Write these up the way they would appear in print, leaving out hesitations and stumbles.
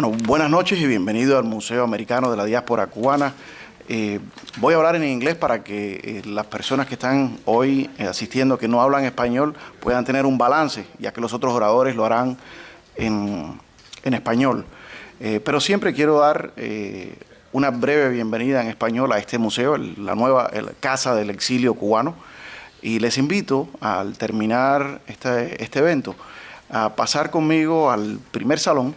Bueno, buenas noches y bienvenido al Museo Americano de la Diáspora Cubana. Voy a hablar en inglés para que las personas que están hoy asistiendo, que no hablan español, puedan tener un balance, ya que los otros oradores lo harán en español. Pero siempre quiero dar una breve bienvenida en español a este museo, la nueva Casa del Exilio Cubano. Y les invito, al terminar este evento, a pasar conmigo al primer salón.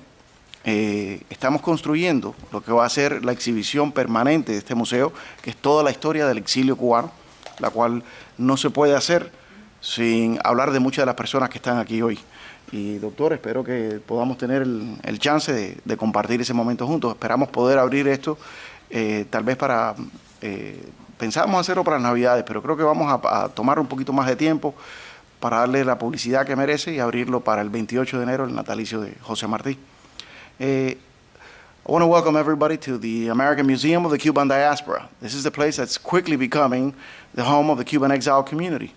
Estamos construyendo lo que va a ser la exhibición permanente de este museo, que es toda la historia del exilio cubano, la cual no se puede hacer sin hablar de muchas de las personas que están aquí hoy. Y doctor, espero que podamos tener el chance de compartir ese momento juntos. Esperamos poder abrir esto tal vez para... pensábamos hacerlo para las Navidades, pero creo que vamos a tomar un poquito más de tiempo para darle la publicidad que merece y abrirlo para el 28 de enero, el natalicio de José Martí. I want to welcome everybody to the American Museum of the Cuban Diaspora. This is the place that's quickly becoming the home of the Cuban exile community.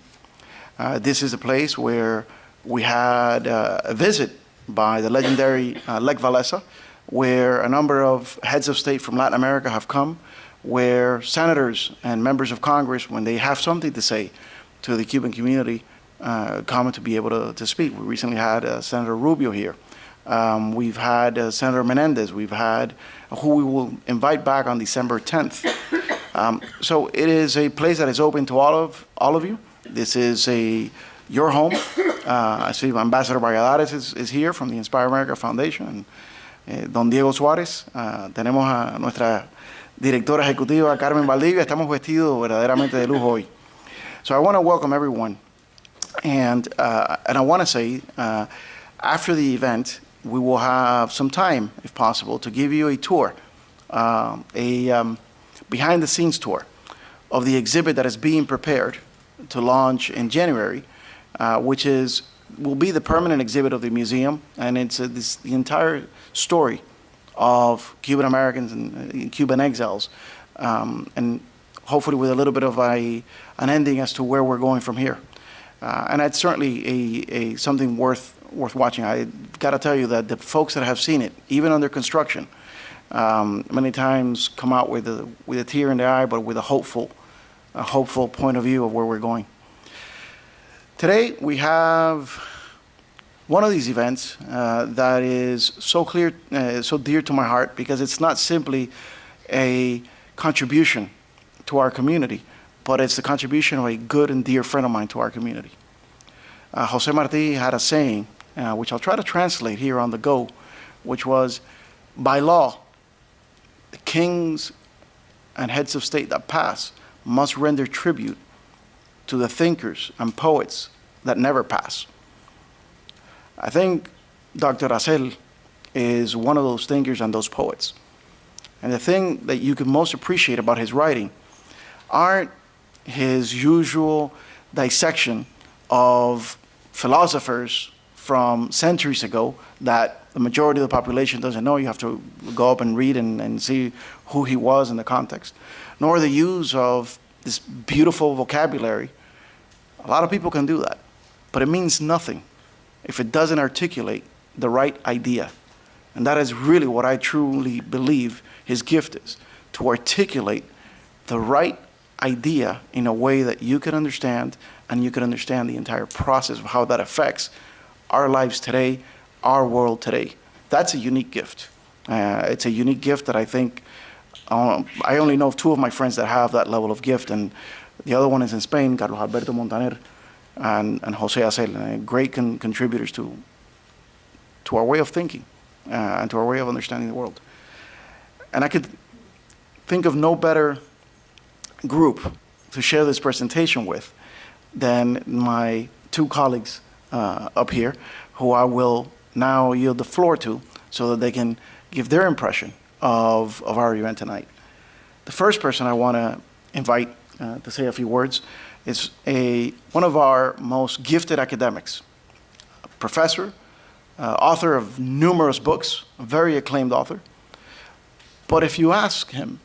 This is a place where we had a visit by the legendary Lech Walesa, where a number of heads of state from Latin America have come, where senators and members of Congress, when they have something to say to the Cuban community, come to be able to speak. We recently had Senator Rubio here. We've had Senator Menendez. We've had who we will invite back on December 10th. So it is a place that is open to all of you. This is your home. I see Ambassador Valladares is here from the Inspire America Foundation. And, Don Diego Suárez. Tenemos a nuestra directora ejecutiva, Carmen Valdivia. Estamos vestidos verdaderamente de lujo hoy. So I want to welcome everyone. And I want to say, after the event, we will have some time, if possible, to give you a tour, behind-the-scenes tour of the exhibit that is being prepared to launch in January, which will be the permanent exhibit of the museum, and it's the entire story of Cuban Americans and Cuban exiles, and hopefully with a little bit of an ending as to where we're going from here. And it's certainly something worth watching. I got to tell you that the folks that have seen it, even under construction, many times come out with a tear in their eye, but with a hopeful point of view of where we're going. Today we have one of these events that is so dear to my heart, because it's not simply a contribution to our community, but it's the contribution of a good and dear friend of mine to our community. José Martí had a saying, which I'll try to translate here on the go, which was, by law, the kings and heads of state that pass must render tribute to the thinkers and poets that never pass. I think Dr. Azel is one of those thinkers and those poets. And the thing that you can most appreciate about his writing aren't his usual dissection of philosophers from centuries ago that the majority of the population doesn't know. You have to go up and read and see who he was in the context. Nor the use of this beautiful vocabulary. A lot of people can do that, but it means nothing if it doesn't articulate the right idea. And that is really what I truly believe his gift is, to articulate the right idea in a way that you can understand, and you can understand the entire process of how that affects our lives today, our world today. That's a unique gift. It's a unique gift that I think, I only know of two of my friends that have that level of gift, and the other one is in Spain, Carlos Alberto Montaner and José Azel, great contributors to our way of thinking and to our way of understanding the world. And I could think of no better group to share this presentation with than my two colleagues up here, who I will now yield the floor to so that they can give their impression of our event tonight. The first person I want to invite to say a few words is one of our most gifted academics, a professor, author of numerous books, a very acclaimed author. But if you ask him,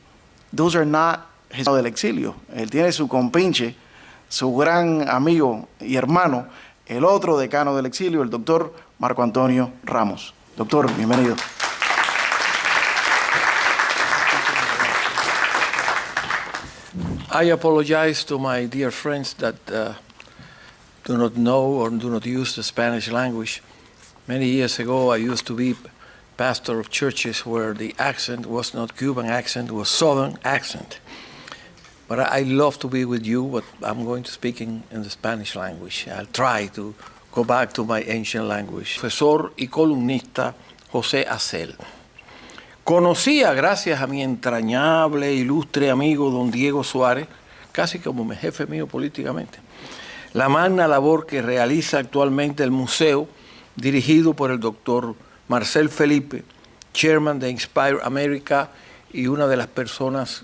those are not his del exilio. Él tiene su compinche, su gran amigo y hermano, el otro decano del exilio, el doctor Marco Antonio Ramos. Doctor, bienvenido. I apologize to my dear friends that do not know or do not use the Spanish language. Many years ago, I used to be pastor of churches where the accent was not Cuban accent, it was Southern accent. But I love to be with you, but I'm going to speak in the Spanish language. I'll try to go back to my ancient language. Profesor y columnista José Azel. Conocía, gracias a mi entrañable e ilustre amigo don Diego Suárez, casi como mi jefe mío políticamente, la magna labor que realiza actualmente el museo, dirigido por el doctor Marcell Felipe, chairman de Inspire America y una de las personas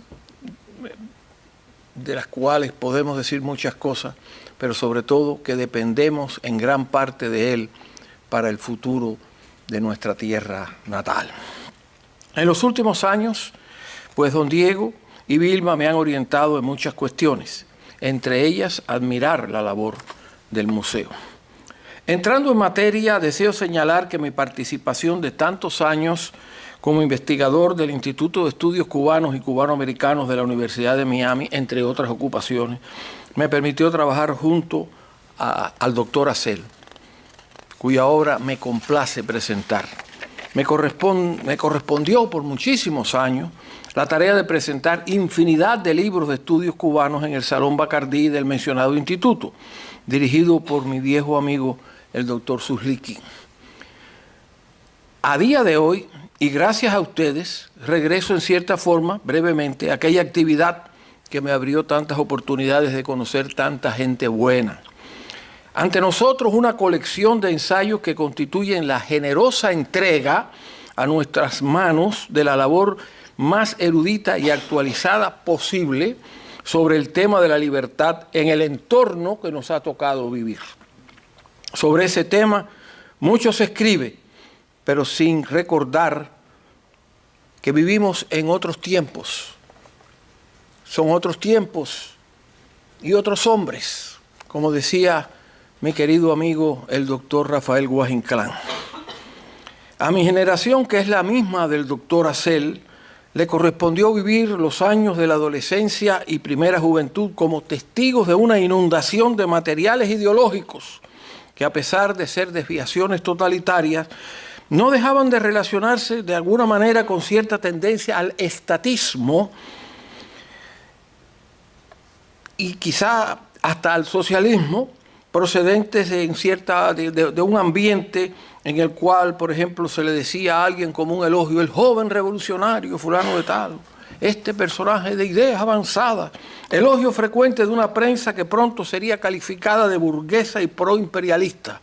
de las cuales podemos decir muchas cosas, pero sobre todo que dependemos en gran parte de él para el futuro de nuestra tierra natal. En los últimos años, pues don Diego y Vilma me han orientado en muchas cuestiones, entre ellas admirar la labor del museo. Entrando en materia, deseo señalar que mi participación de tantos años como investigador del Instituto de Estudios Cubanos y Cubanoamericanos de la Universidad de Miami, entre otras ocupaciones, me permitió trabajar junto al doctor Azel, cuya obra me complace presentar. Me correspondió por muchísimos años la tarea de presentar infinidad de libros de estudios cubanos en el Salón Bacardí del mencionado instituto, dirigido por mi viejo amigo, el doctor Suslikin. A día de hoy, y gracias a ustedes, regreso en cierta forma, brevemente, a aquella actividad que me abrió tantas oportunidades de conocer tanta gente buena. Ante nosotros una colección de ensayos que constituyen la generosa entrega a nuestras manos de la labor más erudita y actualizada posible sobre el tema de la libertad en el entorno que nos ha tocado vivir. Sobre ese tema mucho se escribe, pero sin recordar que vivimos en otros tiempos. Son otros tiempos y otros hombres, como decía mi querido amigo el doctor Rafael Guajinclán. A mi generación, que es la misma del doctor Azel, le correspondió vivir los años de la adolescencia y primera juventud como testigos de una inundación de materiales ideológicos que, a pesar de ser desviaciones totalitarias, no dejaban de relacionarse de alguna manera con cierta tendencia al estatismo y quizá hasta al socialismo, procedentes de un ambiente en el cual, por ejemplo, se le decía a alguien como un elogio, el joven revolucionario fulano de tal, este personaje de ideas avanzadas, elogio frecuente de una prensa que pronto sería calificada de burguesa y proimperialista.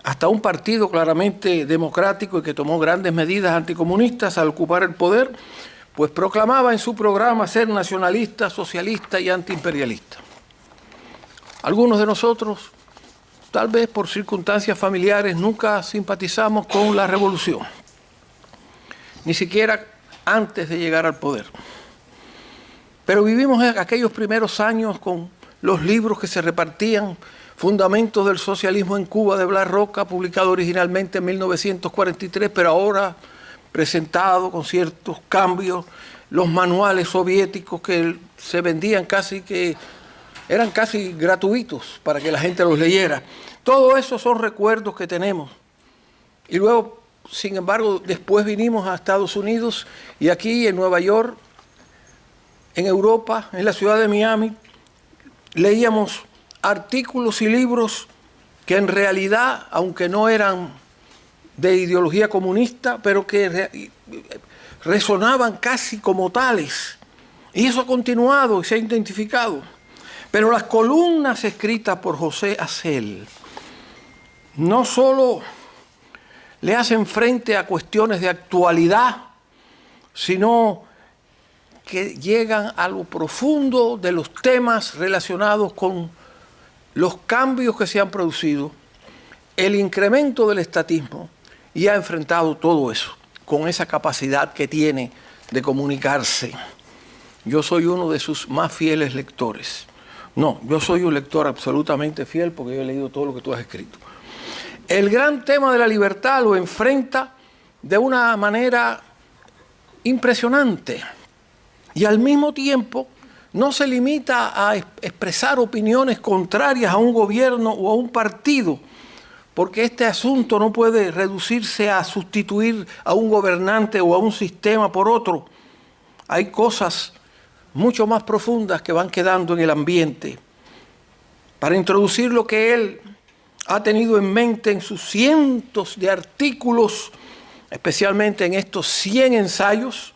Hasta un partido claramente democrático y que tomó grandes medidas anticomunistas al ocupar el poder, pues proclamaba en su programa ser nacionalista, socialista y antiimperialista. Algunos de nosotros, tal vez por circunstancias familiares, nunca simpatizamos con la revolución, ni siquiera antes de llegar al poder. Pero vivimos aquellos primeros años con los libros que se repartían, Fundamentos del Socialismo en Cuba, de Blas Roca, publicado originalmente en 1943, pero ahora presentado con ciertos cambios, los manuales soviéticos que se vendían eran casi gratuitos para que la gente los leyera. Todo eso son recuerdos que tenemos. Y luego, sin embargo, después vinimos a Estados Unidos y aquí en Nueva York, en Europa, en la ciudad de Miami, leíamos artículos y libros que en realidad, aunque no eran de ideología comunista, pero que resonaban casi como tales. Y eso ha continuado y se ha identificado. Pero las columnas escritas por José Azel no solo le hacen frente a cuestiones de actualidad, sino que llegan a lo profundo de los temas relacionados con los cambios que se han producido, el incremento del estatismo, y ha enfrentado todo eso con esa capacidad que tiene de comunicarse. Yo soy uno de sus más fieles lectores. No, yo soy un lector absolutamente fiel porque yo he leído todo lo que tú has escrito. El gran tema de la libertad lo enfrenta de una manera impresionante y al mismo tiempo no se limita a expresar opiniones contrarias a un gobierno o a un partido, porque este asunto no puede reducirse a sustituir a un gobernante o a un sistema por otro. Hay cosas mucho más profundas que van quedando en el ambiente. Para introducir lo que él ha tenido en mente en sus cientos de artículos, especialmente en estos 100 ensayos,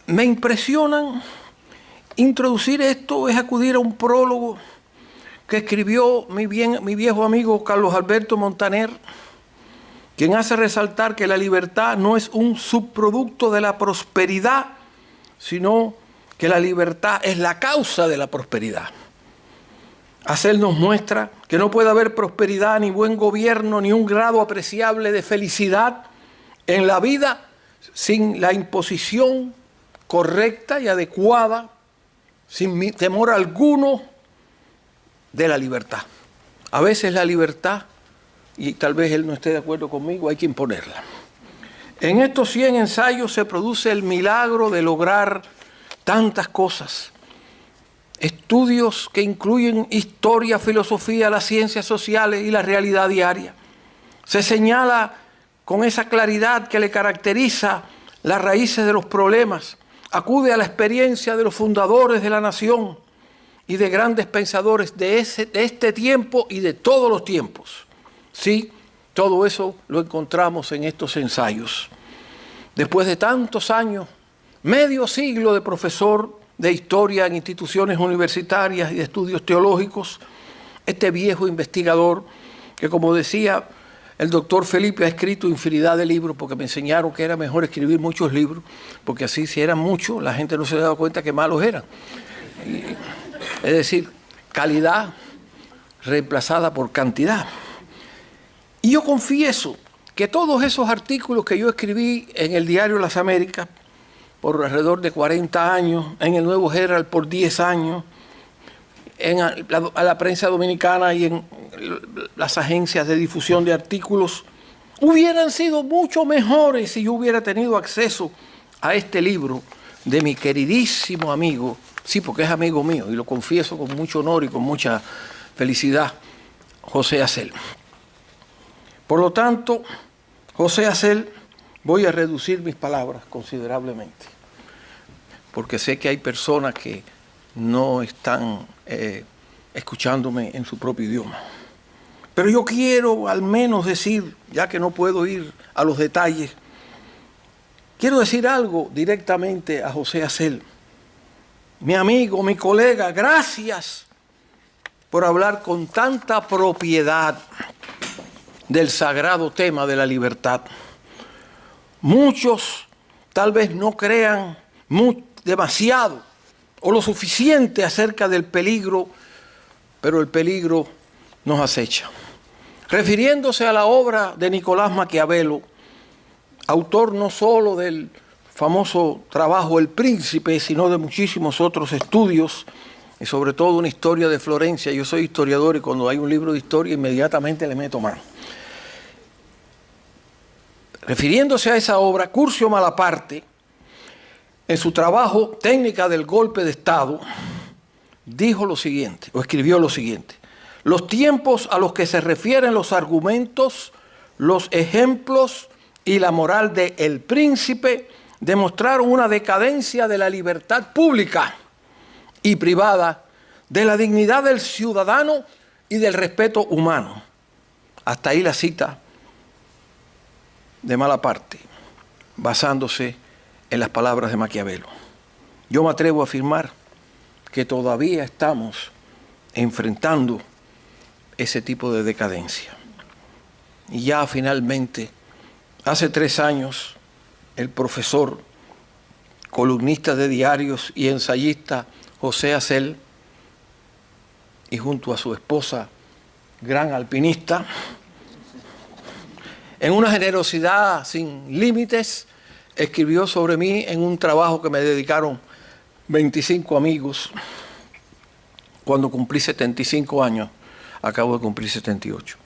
me impresionan. Introducir esto es acudir a un prólogo que escribió mi viejo amigo Carlos Alberto Montaner, quien hace resaltar que la libertad no es un subproducto de la prosperidad, sino que la libertad es la causa de la prosperidad. Azel nos muestra que no puede haber prosperidad, ni buen gobierno, ni un grado apreciable de felicidad en la vida sin la imposición correcta y adecuada, sin temor alguno, de la libertad. A veces la libertad, y tal vez él no esté de acuerdo conmigo, hay que imponerla. En estos 100 ensayos se produce el milagro de lograr tantas cosas. Estudios que incluyen historia, filosofía, las ciencias sociales y la realidad diaria. Se señala con esa claridad que le caracteriza las raíces de los problemas. Acude a la experiencia de los fundadores de la nación y de grandes pensadores de este tiempo y de todos los tiempos. Sí, todo eso lo encontramos en estos ensayos. Después de tantos años, medio siglo de profesor de historia en instituciones universitarias y de estudios teológicos, este viejo investigador, que como decía el doctor Felipe, ha escrito infinidad de libros, porque me enseñaron que era mejor escribir muchos libros, porque así si eran muchos, la gente no se daba cuenta que malos eran. Es decir, calidad reemplazada por cantidad. Y yo confieso que todos esos artículos que yo escribí en el diario Las Américas, por alrededor de 40 años, en el Nuevo Herald por 10 años, a la prensa dominicana y en las agencias de difusión de artículos, hubieran sido mucho mejores si yo hubiera tenido acceso a este libro de mi queridísimo amigo, sí, porque es amigo mío, y lo confieso con mucho honor y con mucha felicidad, José Azel. Por lo tanto, José Azel, voy a reducir mis palabras considerablemente, porque sé que hay personas que no están escuchándome en su propio idioma. Pero yo quiero al menos decir, ya que no puedo ir a los detalles, quiero decir algo directamente a José Azel. Mi amigo, mi colega, gracias por hablar con tanta propiedad del sagrado tema de la libertad. Muchos tal vez no crean demasiado o lo suficiente acerca del peligro, pero el peligro nos acecha. Refiriéndose a la obra de Nicolás Maquiavelo, autor no solo del famoso trabajo El Príncipe, sino de muchísimos otros estudios, y sobre todo una historia de Florencia. Yo soy historiador y cuando hay un libro de historia inmediatamente le meto mano. Refiriéndose a esa obra, Curcio Malaparte, en su trabajo Técnica del Golpe de Estado, dijo lo siguiente, o escribió lo siguiente: los tiempos a los que se refieren los argumentos, los ejemplos y la moral de El Príncipe demostraron una decadencia de la libertad pública y privada, de la dignidad del ciudadano y del respeto humano. Hasta ahí la cita de Malaparte, basándose en las palabras de Maquiavelo. Yo me atrevo a afirmar que todavía estamos enfrentando ese tipo de decadencia. Y ya finalmente, hace 3 años, el profesor, columnista de diarios y ensayista José Azel, y junto a su esposa, gran alpinista, en una generosidad sin límites, escribió sobre mí en un trabajo que me dedicaron 25 amigos. Cuando cumplí 75 años, acabo de cumplir 78.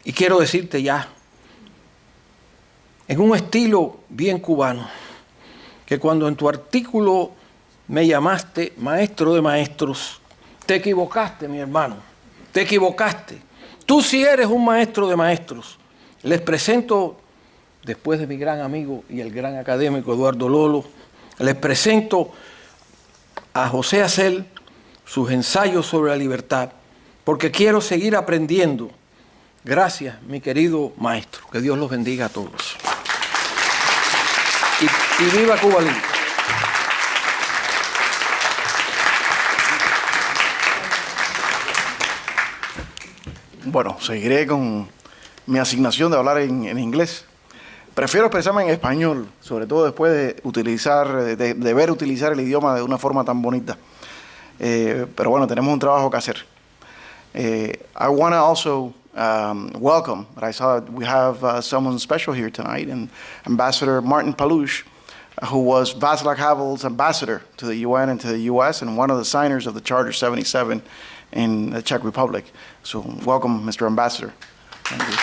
Y quiero decirte ya, en un estilo bien cubano, que cuando en tu artículo me llamaste maestro de maestros, te equivocaste, mi hermano, te equivocaste. Tú sí eres un maestro de maestros. Les presento, después de mi gran amigo y el gran académico Eduardo Lolo, les presento a José Azel sus ensayos sobre la libertad, porque quiero seguir aprendiendo. Gracias, mi querido maestro. Que Dios los bendiga a todos. Y viva Cuba libre. Bueno, seguiré con mi asignación de hablar en inglés. Prefiero expresarme en español, sobre todo después de ver utilizar el idioma de una forma tan bonita. Pero bueno, tenemos un trabajo que hacer. I want to also welcome, but I saw that we have someone special here tonight, and Ambassador Martin Palouche, who was Václav Havel's ambassador to the UN and to the US, and one of the signers of the Charter 77 in the Czech Republic. So welcome, Mr. Ambassador. Thank you.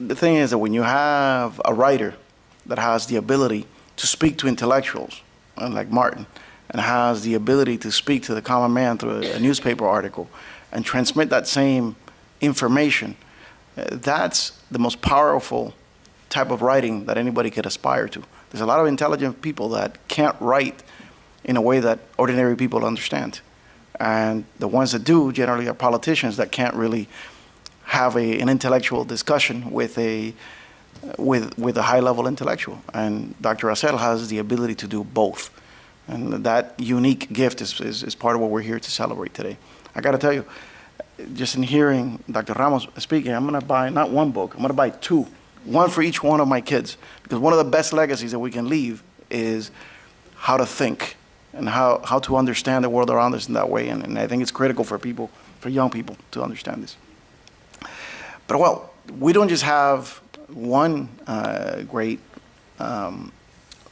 The thing is that when you have a writer that has the ability to speak to intellectuals, like Martin, and has the ability to speak to the common man through a newspaper article and transmit that same information, that's the most powerful type of writing that anybody could aspire to. There's a lot of intelligent people that can't write in a way that ordinary people understand. And the ones that do generally are politicians that can't really have an intellectual discussion with a high-level intellectual. And Dr. Azel has the ability to do both. And that unique gift is part of what we're here to celebrate today. I got to tell you, just in hearing Dr. Ramos speaking, I'm going to buy not one book, I'm going to buy two, one for each one of my kids. Because one of the best legacies that we can leave is how to think and how to understand the world around us in that way. And I think it's critical for people, for young people, to understand this. But well, we don't just have one great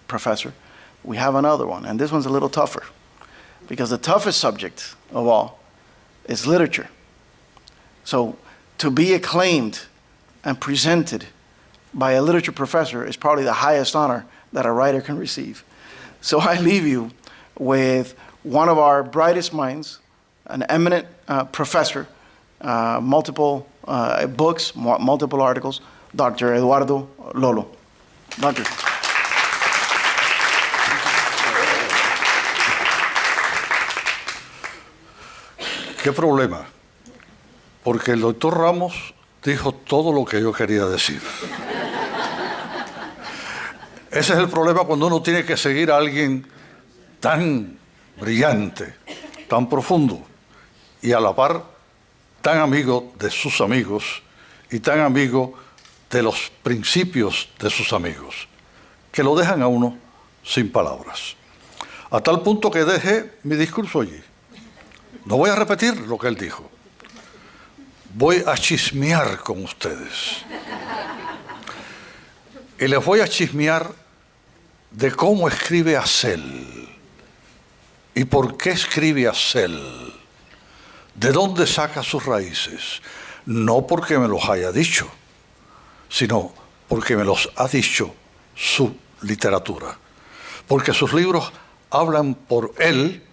professor. We have another one, and this one's a little tougher, because the toughest subject of all is literature. So to be acclaimed and presented by a literature professor is probably the highest honor that a writer can receive. So I leave you with one of our brightest minds, an eminent professor, multiple books, multiple articles, Dr. Eduardo Lolo. Doctor. ¿Qué problema? Porque el doctor Ramos dijo todo lo que yo quería decir. Ese es el problema cuando uno tiene que seguir a alguien tan brillante, tan profundo y a la par tan amigo de sus amigos y tan amigo de los principios de sus amigos, que lo dejan a uno sin palabras. A tal punto que dejé mi discurso allí. No voy a repetir lo que él dijo. Voy a chismear con ustedes. Y les voy a chismear de cómo escribe Azel. ¿Y por qué escribe Azel? ¿De dónde saca sus raíces? No porque me los haya dicho, sino porque me los ha dicho su literatura. Porque sus libros hablan por él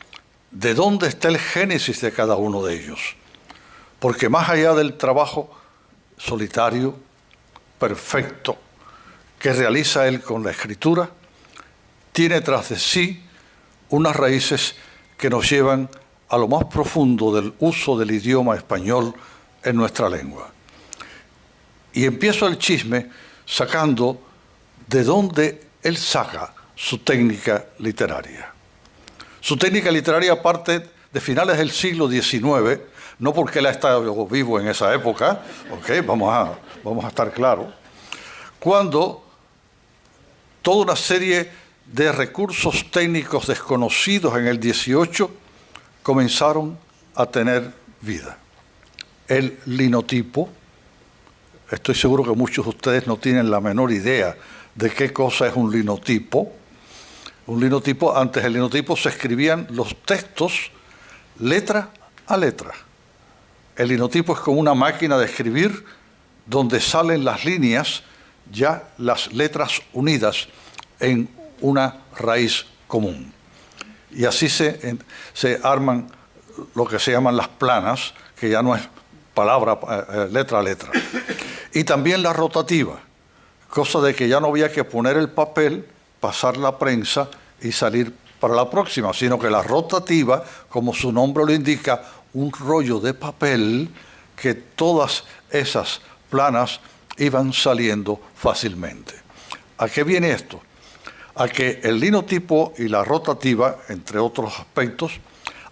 de dónde está el génesis de cada uno de ellos. Porque más allá del trabajo solitario, perfecto, que realiza él con la escritura, tiene tras de sí unas raíces que nos llevan a lo más profundo del uso del idioma español en nuestra lengua. Y empiezo el chisme sacando de dónde él saca su técnica literaria. Su técnica literaria parte de finales del siglo XIX, no porque él ha estado vivo en esa época, okay, vamos a estar claros, cuando toda una serie de recursos técnicos desconocidos en el 18 comenzaron a tener vida. El linotipo, estoy seguro que muchos de ustedes no tienen la menor idea de qué cosa es un linotipo. Un linotipo, antes del linotipo se escribían los textos letra a letra. El linotipo es como una máquina de escribir donde salen las líneas, ya las letras unidas en una raíz común. Y así se arman lo que se llaman las planas, que ya no es palabra, letra a letra. Y también la rotativa, cosa de que ya no había que poner el papel, pasar la prensa y salir para la próxima, sino que la rotativa, como su nombre lo indica, un rollo de papel que todas esas planas iban saliendo fácilmente. ¿A qué viene esto? A que el linotipo y la rotativa, entre otros aspectos,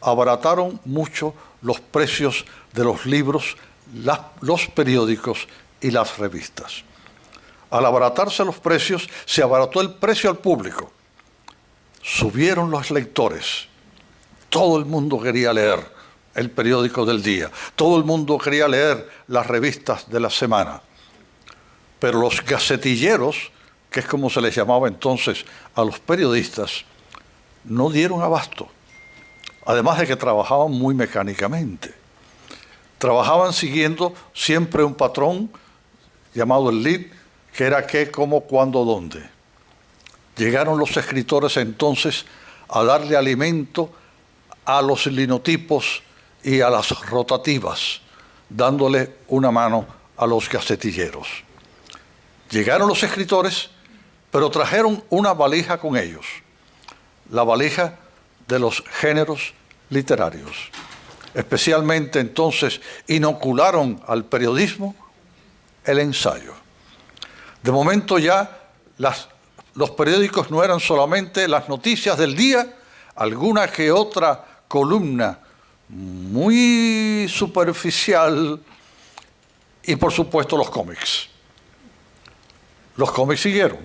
abarataron mucho los precios de los libros, los periódicos y las revistas. Al abaratarse los precios, se abarató el precio al público. Subieron los lectores. Todo el mundo quería leer el periódico del día. Todo el mundo quería leer las revistas de la semana. Pero los gacetilleros, que es como se les llamaba entonces a los periodistas, no dieron abasto. Además de que trabajaban muy mecánicamente. Trabajaban siguiendo siempre un patrón llamado el lead, que era qué, cómo, cuándo, dónde. Llegaron los escritores entonces a darle alimento a los linotipos y a las rotativas, dándole una mano a los gacetilleros. Llegaron los escritores, pero trajeron una valija con ellos, la valija de los géneros literarios. Especialmente entonces inocularon al periodismo el ensayo. De momento ya los periódicos no eran solamente las noticias del día, alguna que otra columna muy superficial y por supuesto los cómics. Los cómics siguieron,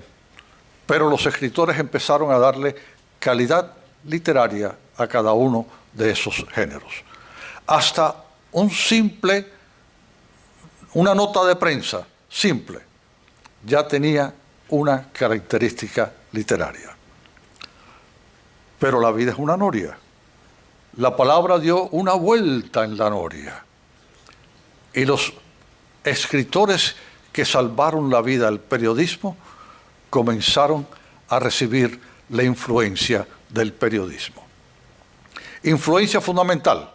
pero los escritores empezaron a darle calidad literaria a cada uno de esos géneros. Hasta una nota de prensa simple ya tenía una característica literaria. Pero la vida es una noria. La palabra dio una vuelta en la noria. Y los escritores que salvaron la vida al periodismo comenzaron a recibir la influencia del periodismo. Influencia fundamental.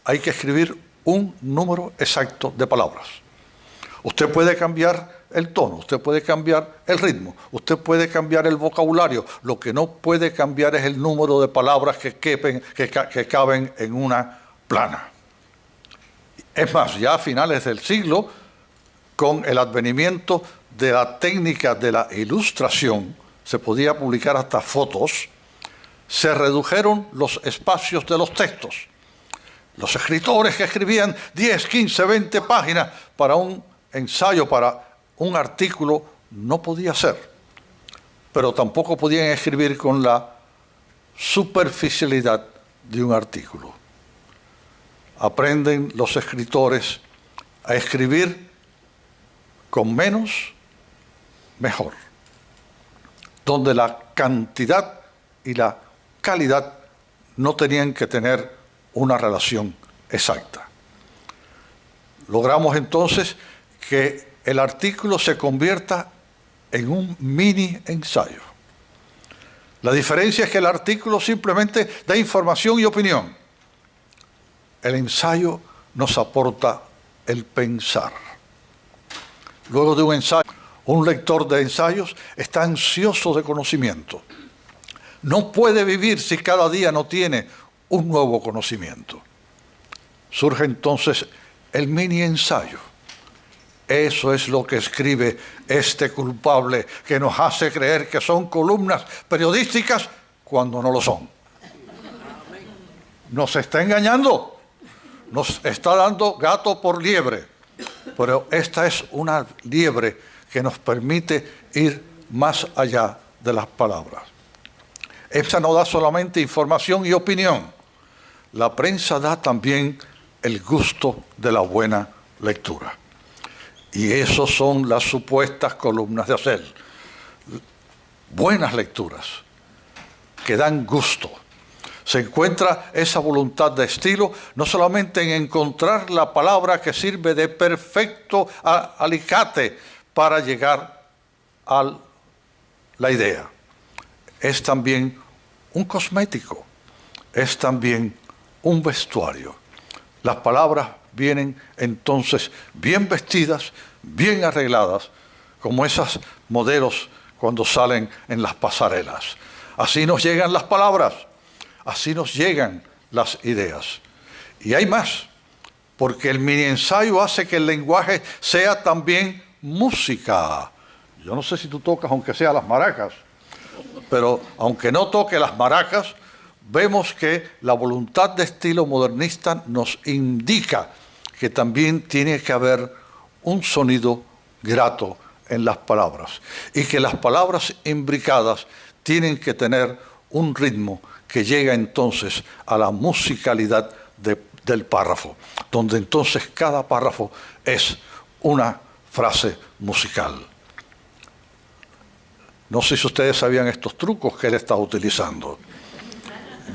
Hay que escribir un número exacto de palabras. Usted puede cambiar el tono, usted puede cambiar el ritmo, usted puede cambiar el vocabulario. Lo que no puede cambiar es el número de palabras que caben en una plana. Es más, ya a finales del siglo, con el advenimiento de la técnica de la ilustración, se podía publicar hasta fotos, se redujeron los espacios de los textos. Los escritores que escribían 10, 15, 20 páginas para un ensayo, para un artículo, no podía ser. Pero tampoco podían escribir con la superficialidad de un artículo. Aprenden los escritores a escribir con menos, mejor. Donde la cantidad y la calidad no tenían que tener una relación exacta. Logramos entonces que el artículo se convierta en un mini ensayo. La diferencia es que el artículo simplemente da información y opinión. El ensayo nos aporta el pensar. Luego de un ensayo, un lector de ensayos está ansioso de conocimiento. No puede vivir si cada día no tiene un nuevo conocimiento. Surge entonces el mini ensayo. Eso es lo que escribe este culpable que nos hace creer que son columnas periodísticas cuando no lo son. Nos está engañando, nos está dando gato por liebre, pero esta es una liebre que nos permite ir más allá de las palabras. Esta no da solamente información y opinión, la prensa da también el gusto de la buena lectura. Y esos son las supuestas columnas de Azel. Buenas lecturas que dan gusto. Se encuentra esa voluntad de estilo no solamente en encontrar la palabra que sirve de perfecto alicate para llegar a la idea. Es también un cosmético, es también un vestuario. Las palabras vienen entonces bien vestidas, bien arregladas, como esas modelos cuando salen en las pasarelas. Así nos llegan las palabras, así nos llegan las ideas. Y hay más, porque el mini ensayo hace que el lenguaje sea también música. Yo no sé si tú tocas aunque sea las maracas, pero aunque no toque las maracas, vemos que la voluntad de estilo modernista nos indica que también tiene que haber un sonido grato en las palabras y que las palabras imbricadas tienen que tener un ritmo que llega entonces a la musicalidad del párrafo, donde entonces cada párrafo es una frase musical. No sé si ustedes sabían estos trucos que él está utilizando.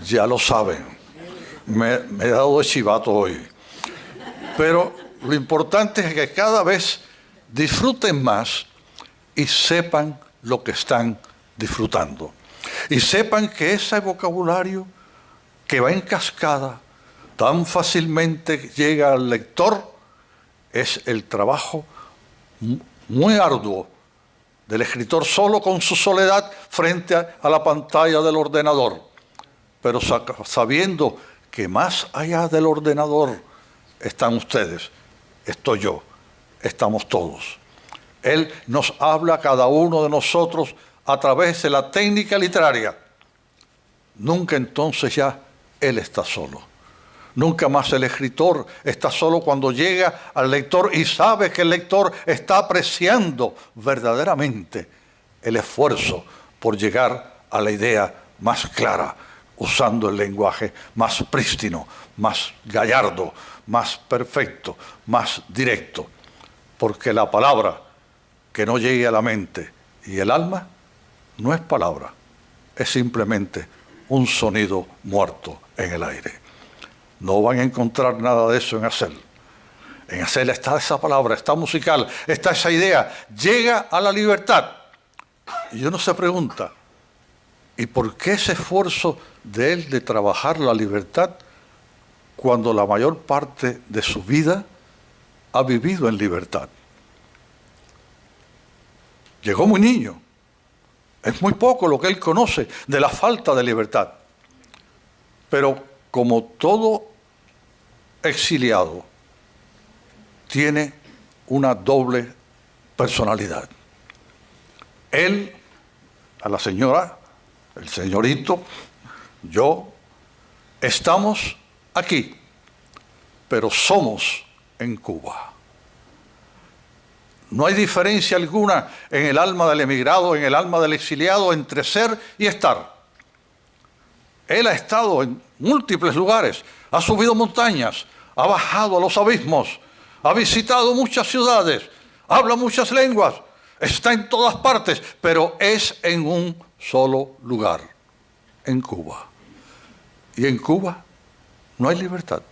Ya lo saben. Me he dado de chivato hoy. Pero lo importante es que cada vez disfruten más y sepan lo que están disfrutando. Y sepan que ese vocabulario que va en cascada tan fácilmente llega al lector es el trabajo muy arduo del escritor solo con su soledad frente a la pantalla del ordenador, pero sabiendo que más allá del ordenador están ustedes, estoy yo, estamos todos. Él nos habla a cada uno de nosotros a través de la técnica literaria. Nunca entonces ya él está solo. Nunca más el escritor está solo cuando llega al lector y sabe que el lector está apreciando verdaderamente el esfuerzo por llegar a la idea más clara, usando el lenguaje más prístino, más gallardo, más perfecto, más directo. Porque la palabra que no llegue a la mente y el alma no es palabra, es simplemente un sonido muerto en el aire. No van a encontrar nada de eso en Azel. En Azel está esa palabra, está musical, está esa idea. Llega a la libertad. Y uno se pregunta, ¿y por qué ese esfuerzo de él de trabajar la libertad cuando la mayor parte de su vida ha vivido en libertad? Llegó muy niño. Es muy poco lo que él conoce de la falta de libertad. Pero como todo exiliado, tiene una doble personalidad. Él, a la señora, el señorito, yo, estamos aquí, pero somos en Cuba. No hay diferencia alguna en el alma del emigrado, en el alma del exiliado, entre ser y estar. Él ha estado en múltiples lugares, ha subido montañas, ha bajado a los abismos, ha visitado muchas ciudades, habla muchas lenguas, está en todas partes, pero es en un solo lugar, en Cuba. Y en Cuba no hay libertad.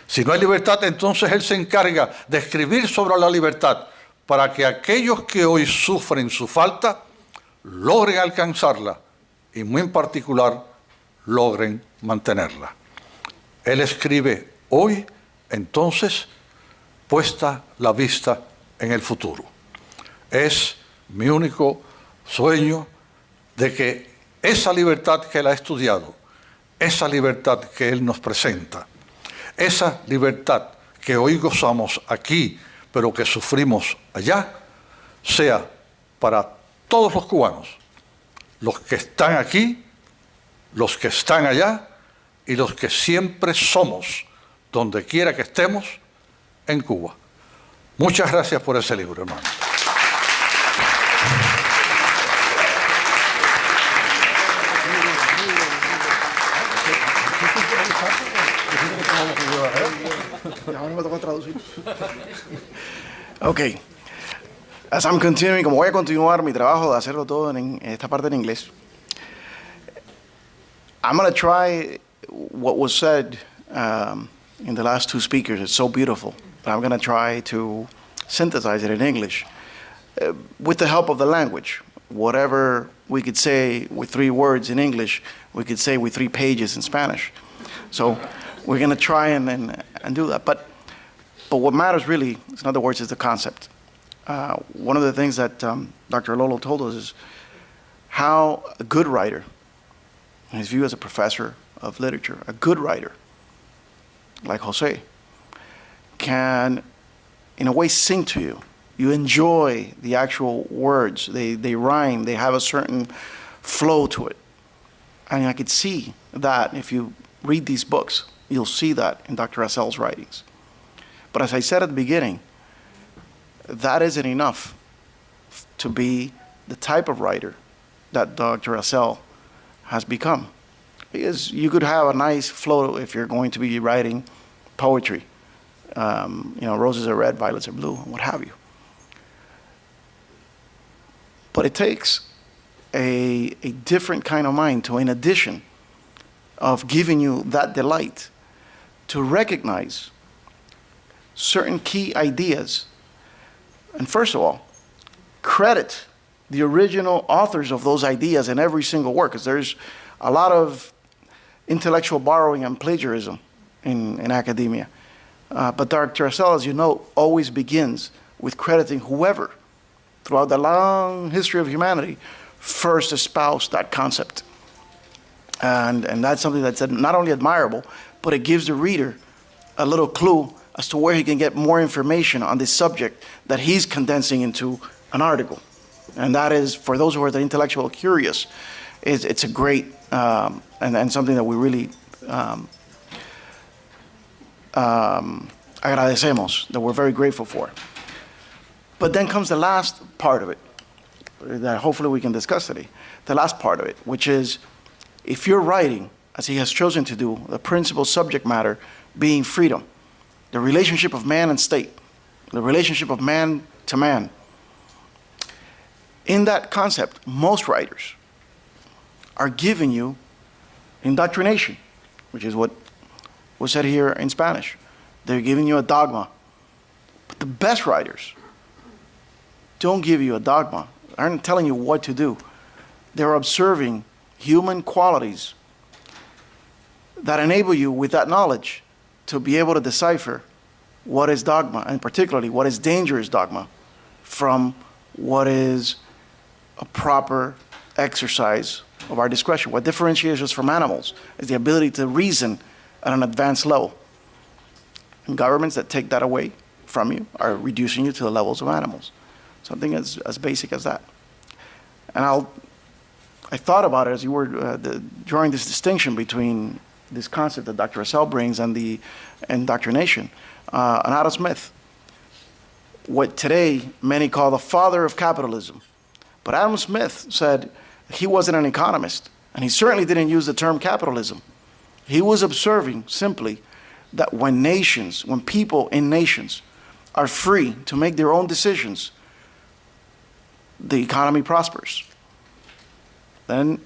Si no hay libertad, entonces él se encarga de escribir sobre la libertad para que aquellos que hoy sufren su falta logren alcanzarla y muy en particular logren mantenerla. Él escribe hoy, entonces, puesta la vista en el futuro. Es mi único sueño de que esa libertad que él ha estudiado, esa libertad que él nos presenta, esa libertad que hoy gozamos aquí, pero que sufrimos allá, sea para todos los cubanos, los que están aquí, los que están allá y los que siempre somos, donde quiera que estemos, en Cuba. Muchas gracias por ese libro, hermano. Okay. As I'm continuing, como voy a continuar mi trabajo de hacerlo todo en esta parte en inglés, I'm going to try what was said in the last two speakers. It's so beautiful. But I'm going to try to synthesize it in English with the help of the language. Whatever we could say with 3 words in English, we could say with 3 pages in Spanish. So we're going to try and do that. But what matters really, in other words, is the concept. One of the things that Dr. Lolo told us is how a good writer, in his view as a professor of literature, a good writer, like Jose, can, in a way, sing to you. You enjoy the actual words. They rhyme. They have a certain flow to it. And I could see that if you read these books, you'll see that in Dr. Azel's writings. But as I said at the beginning, that isn't enough to be the type of writer that Dr. Azel has become. Because you could have a nice flow if you're going to be writing poetry. Roses are red, violets are blue, and what have you. But it takes a different kind of mind to, in addition of giving you that delight, to recognize certain key ideas. And first of all, credit the original authors of those ideas in every single work, because there's a lot of intellectual borrowing and plagiarism in academia. But Dr. Azel, as you know, always begins with crediting whoever, throughout the long history of humanity, first espoused that concept. And that's something that's not only admirable, but it gives the reader a little clue as to where he can get more information on this subject that he's condensing into an article. And that is, for those who are the intellectual curious, it's a great, and something that we really agradecemos, that we're very grateful for. But then comes the last part of it, that hopefully we can discuss today. The last part of it, which is, if you're writing, as he has chosen to do, the principal subject matter being freedom, the relationship of man and state, the relationship of man to man. In that concept, most writers are giving you indoctrination, which is what was said here in Spanish. They're giving you a dogma. But the best writers don't give you a dogma, aren't telling you what to do. They're observing human qualities that enable you, with that knowledge, to be able to decipher what is dogma, and particularly what is dangerous dogma, from what is a proper exercise of our discretion. What differentiates us from animals is the ability to reason at an advanced level. And governments that take that away from you are reducing you to the levels of animals. Something as basic as that. And I thought about it as you were drawing this distinction between this concept that Dr. Azel brings and the indoctrination. And Adam Smith, what today many call the father of capitalism. But Adam Smith said he wasn't an economist, and he certainly didn't use the term capitalism. He was observing simply that when people in nations are free to make their own decisions, the economy prospers. Then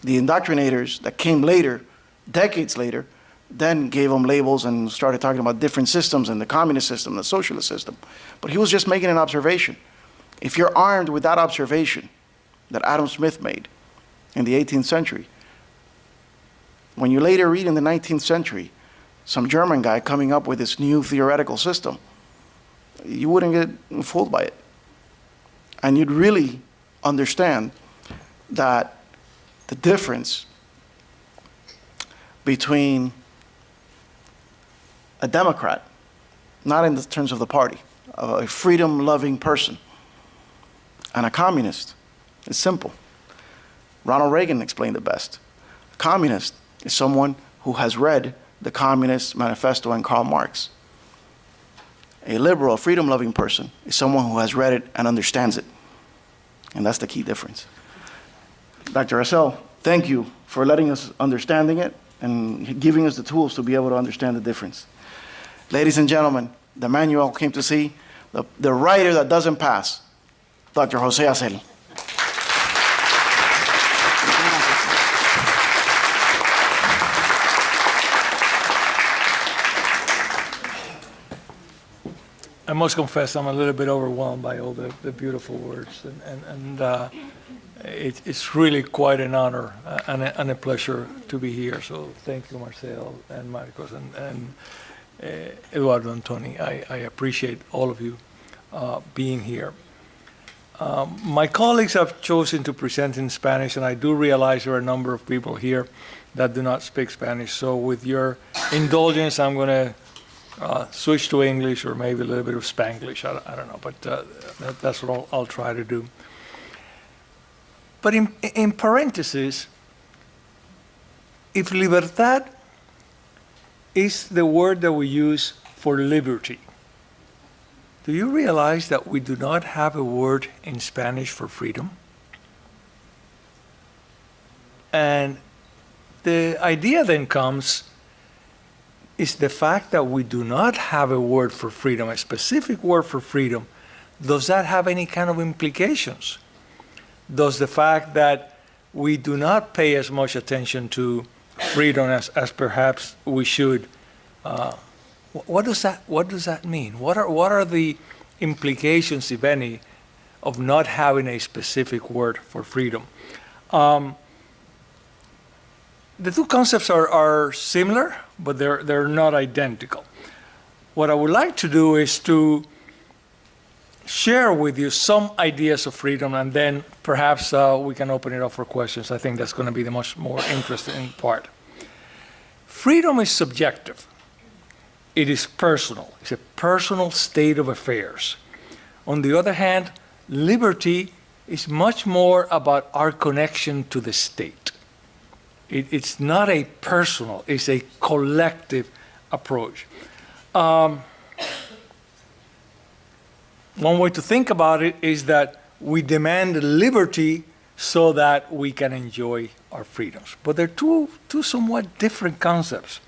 the indoctrinators that came later, decades later, then gave them labels and started talking about different systems, and the communist system, the socialist system. But he was just making an observation. If you're armed with that observation that Adam Smith made in the 18th century, when you later read in the 19th century some German guy coming up with this new theoretical system, you wouldn't get fooled by it. And you'd really understand that the difference between a Democrat, not in the terms of the party, a freedom-loving person, and a communist is simple. Ronald Reagan explained it best. A communist is someone who has read the Communist Manifesto and Karl Marx. A liberal, a freedom-loving person is someone who has read it and understands it. And that's the key difference. Dr. Azel, thank you for letting us understanding it and giving us the tools to be able to understand the difference. Ladies and gentlemen, the man you all came to see, the writer that doesn't pass, Dr. José Azel. I must confess I'm a little bit overwhelmed by all the beautiful words, and it's really quite an honor and a pleasure to be here. So thank you, Marcell and Marcos and Eduardo and Tony. I appreciate all of you being here. My colleagues have chosen to present in Spanish, and I do realize there are a number of people here that do not speak Spanish. So with your indulgence, I'm going to switch to English or maybe a little bit of Spanglish. I don't know, but that's what I'll try to do. But in parentheses, if libertad is the word that we use for liberty, do you realize that we do not have a word in Spanish for freedom? And the idea then comes is the fact that we do not have a word for freedom, a specific word for freedom. Does that have any kind of implications? Does the fact that we do not pay as much attention to freedom as perhaps we should, what does that mean? What are the implications, if any, of not having a specific word for freedom? The two concepts are similar, but they're not identical. What I would like to do is to share with you some ideas of freedom, and then perhaps we can open it up for questions. I think that's going to be the much more interesting part. Freedom is subjective. It is personal. It's a personal state of affairs. On the other hand, liberty is much more about our connection to the state. It's not a personal, it's a collective approach. One way to think about it is that we demand liberty so that we can enjoy our freedoms. But they're two somewhat different concepts.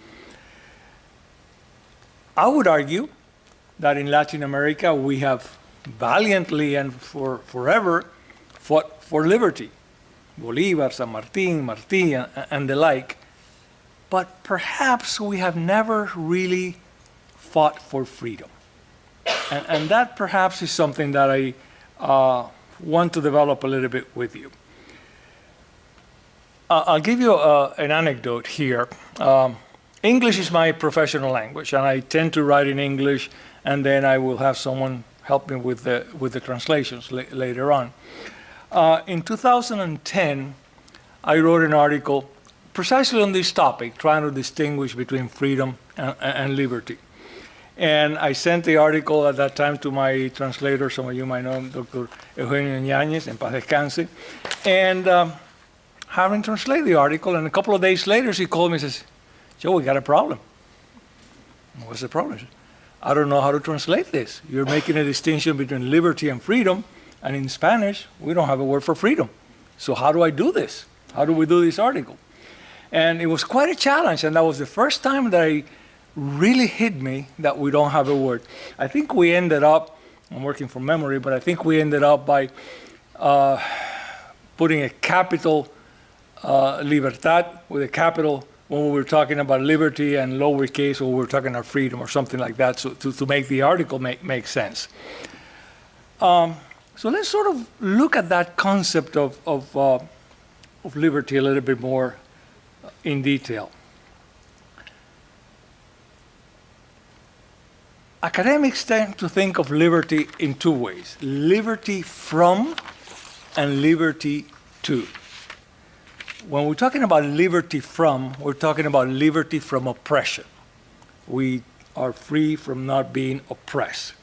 I would argue that in Latin America we have valiantly and forever fought for liberty. Bolívar, San Martín, Martí, and the like. But perhaps we have never really fought for freedom. And that perhaps is something that I want to develop a little bit with you. I'll give you an anecdote here. English is my professional language, and I tend to write in English, and then I will have someone help me with the translations later on. In 2010, I wrote an article precisely on this topic, trying to distinguish between freedom and liberty. And I sent the article at that time to my translator, some of you might know him, Dr. Eugenio Ñañez, en paz descanse, and having translated the article, and a couple of days later, he called me and says, Joe, we got a problem. What's the problem? Said, I don't know how to translate this. You're making a distinction between liberty and freedom, and in Spanish, we don't have a word for freedom. So how do I do this? How do we do this article? And it was quite a challenge, and that was the first time that it really hit me that we don't have a word. I think we ended up, I'm working from memory, but I think we ended up by putting a capital libertad with a capital when we were talking about liberty, and lowercase when we were talking about freedom or something like that, so to make the article make sense. So let's sort of look at that concept of liberty a little bit more in detail. Academics tend to think of liberty in two ways: liberty from and liberty to. When we're talking about liberty from, we're talking about liberty from oppression. We are free from not being oppressed.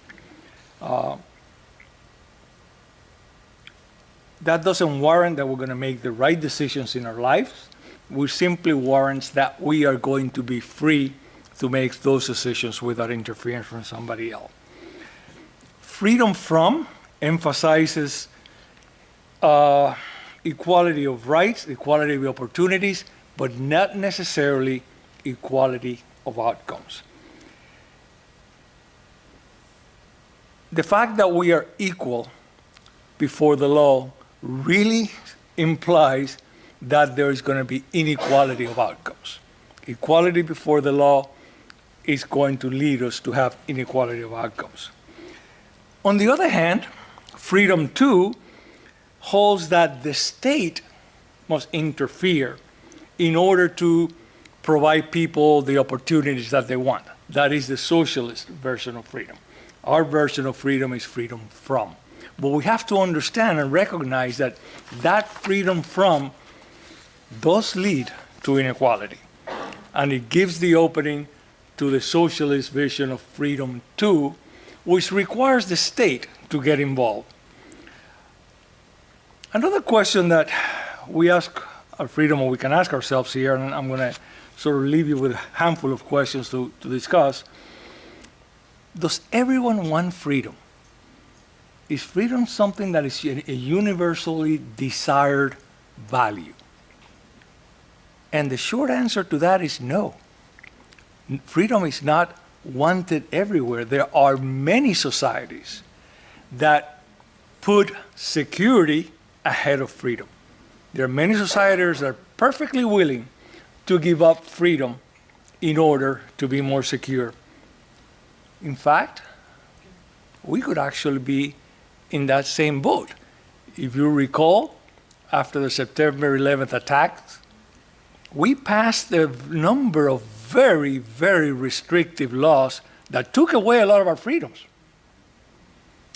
That doesn't warrant that we're going to make the right decisions in our lives. We simply warrants that we are going to be free to make those decisions without interference from somebody else. Freedom from emphasizes equality of rights, equality of opportunities, but not necessarily equality of outcomes. The fact that we are equal before the law really implies that there is going to be inequality of outcomes. Equality before the law is going to lead us to have inequality of outcomes. On the other hand, freedom 2 holds that the state must interfere in order to provide people the opportunities that they want. That is the socialist version of freedom. Our version of freedom is freedom from. But we have to understand and recognize that that freedom from does lead to inequality. And it gives the opening to the socialist vision of freedom 2, which requires the state to get involved. Another question that we ask our freedom, or we can ask ourselves here, and I'm going to sort of leave you with a handful of questions to discuss. Does everyone want freedom? Is freedom something that is a universally desired value? And the short answer to that is no. Freedom is not wanted everywhere. There are many societies that put security ahead of freedom. There are many societies that are perfectly willing to give up freedom in order to be more secure. In fact, we could actually be in that same boat. If you recall, after the September 11th attacks, we passed a number of very, very restrictive laws that took away a lot of our freedoms.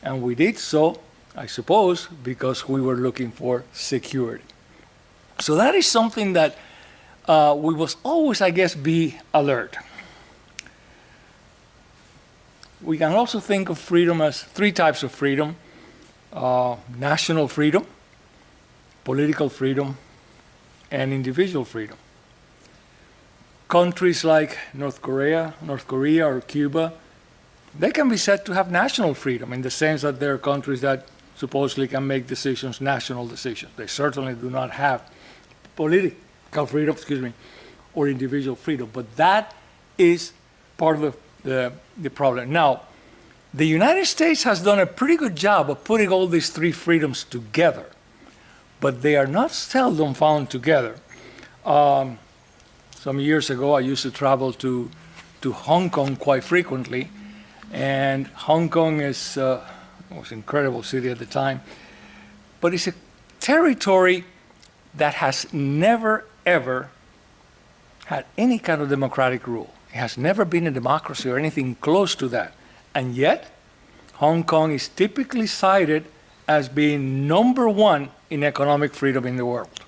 And we did so, I suppose, because we were looking for security. So that is something that we must always, I guess, be alert. We can also think of freedom as three types of freedom: national freedom, political freedom, and individual freedom. Countries like North Korea or Cuba, they can be said to have national freedom in the sense that they're countries that supposedly can make decisions, national decisions. They certainly do not have political freedom, or individual freedom. But that is part of the problem. Now, the United States has done a pretty good job of putting all these three freedoms together, but they are not seldom found together. Some years ago, I used to travel to Hong Kong quite frequently, and Hong Kong was an incredible city at the time, but it's a territory that has never, ever had any kind of democratic rule. It has never been a democracy or anything close to that. And yet, Hong Kong is typically cited as being number one in economic freedom in the world.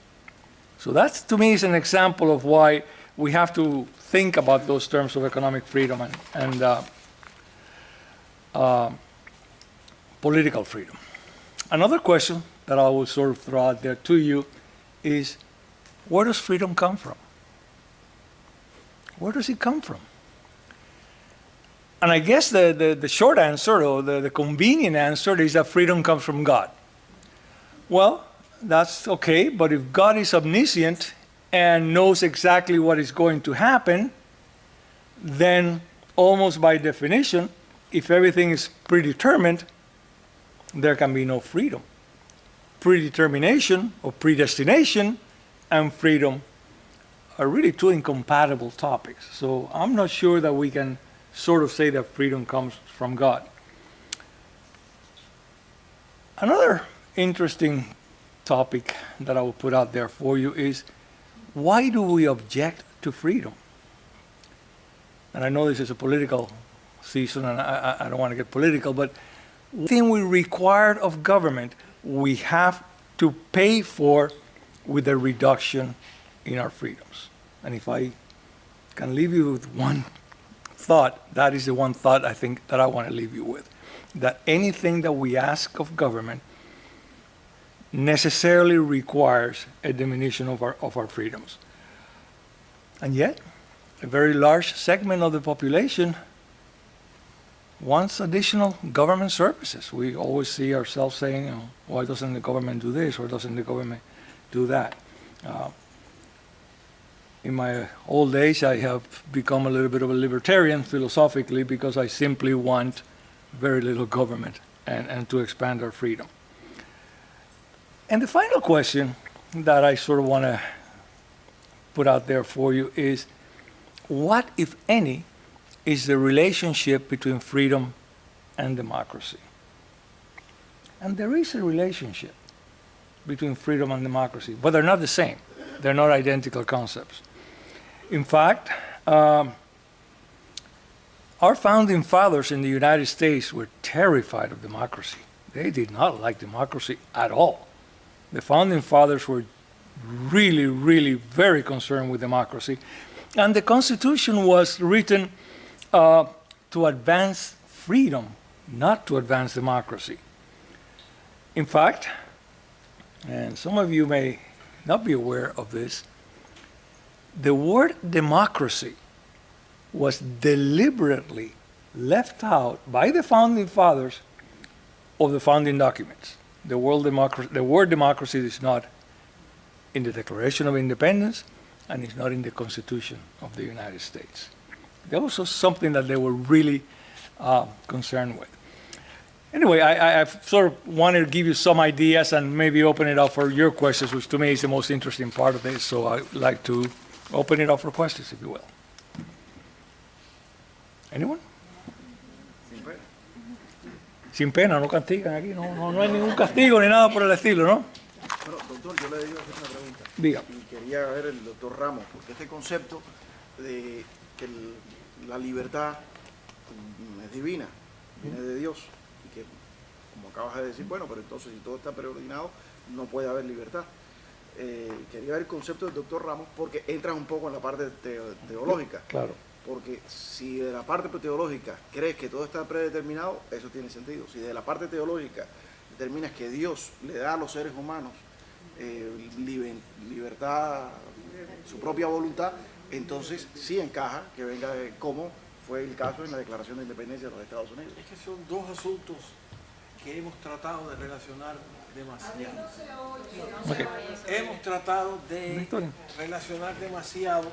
So that, to me, is an example of why we have to think about those terms of economic freedom and political freedom. Another question that I will sort of throw out there to you is, where does freedom come from? Where does it come from? And I guess the short answer, or the convenient answer, is that freedom comes from God. Well, that's okay, but if God is omniscient and knows exactly what is going to happen, then almost by definition, if everything is predetermined, there can be no freedom. Predetermination or predestination and freedom are really two incompatible topics. So I'm not sure that we can sort of say that freedom comes from God. Another interesting topic that I will put out there for you is, why do we object to freedom? And I know this is a political season, and I don't want to get political, but one thing we require of government, we have to pay for with a reduction in our freedoms. And if I can leave you with one thought, that is the one thought I think that I want to leave you with. That anything that we ask of government necessarily requires a diminution of our freedoms. And yet, a very large segment of the population wants additional government services. We always see ourselves saying, oh, why doesn't the government do this, or doesn't the government do that? In my old age, I have become a little bit of a libertarian philosophically, because I simply want very little government and to expand our freedom. And the final question that I sort of want to put out there for you is, what, if any, is the relationship between freedom and democracy? And there is a relationship between freedom and democracy, but they're not the same. They're not identical concepts. In fact, our founding fathers in the United States were terrified of democracy. They did not like democracy at all. The founding fathers were really, really very concerned with democracy. And the Constitution was written to advance freedom, not to advance democracy. In fact, and some of you may not be aware of this, the word democracy was deliberately left out by the founding fathers of the founding documents. The word democracy is not in the Declaration of Independence, and it's not in the Constitution of the United States. That was also something that they were really concerned with. Anyway, I sort of wanted to give you some ideas and maybe open it up for your questions, which to me is the most interesting part of this. So I'd like to open it up for questions, if you will. Anyone? Sin pena, no castigan aquí, no hay ningún castigo ni nada por el estilo, ¿no? Bueno, doctor, yo le digo una pregunta. Diga. Y quería ver el doctor Ramos, porque este concepto de que la libertad es divina, viene de Dios, y que, como acabas de decir, bueno, pero entonces si todo está preordinado, no puede haber libertad. Quería ver el concepto del doctor Ramos, porque entras un poco en la parte teológica. Claro. Porque si de la parte teológica crees que todo está predeterminado, eso tiene sentido. Si de la parte teológica determinas que Dios le da a los seres humanos libertad, su propia voluntad, entonces sí encaja que venga de cómo fue el caso en la Declaración de Independencia de los Estados Unidos. Es que son dos asuntos que hemos tratado de relacionar demasiado. Okay. Hemos tratado de relacionar demasiado.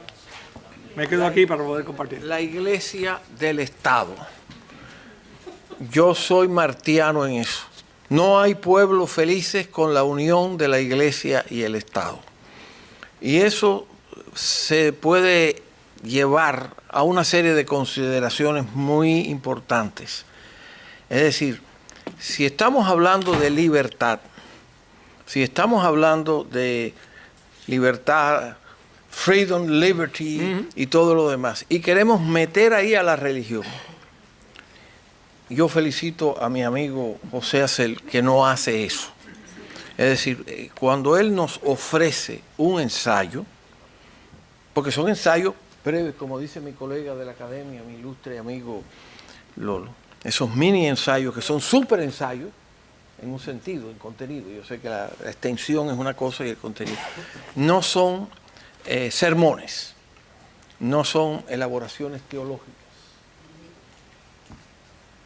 Me quedo aquí para poder compartir. La iglesia del Estado. Yo soy martiano en eso. No hay pueblos felices con la unión de la iglesia y el Estado. Y eso se puede llevar a una serie de consideraciones muy importantes. Es decir, si estamos hablando de libertad, si estamos hablando de libertad, freedom, liberty y todo lo demás, y queremos meter ahí a la religión, yo felicito a mi amigo José Azel que no hace eso. Es decir, cuando él nos ofrece un ensayo, porque son ensayos breves, como dice mi colega de la academia, mi ilustre amigo Lolo, esos mini ensayos que son súper ensayos, en un sentido, en contenido. Yo sé que la extensión es una cosa y el contenido. No son sermones, no son elaboraciones teológicas.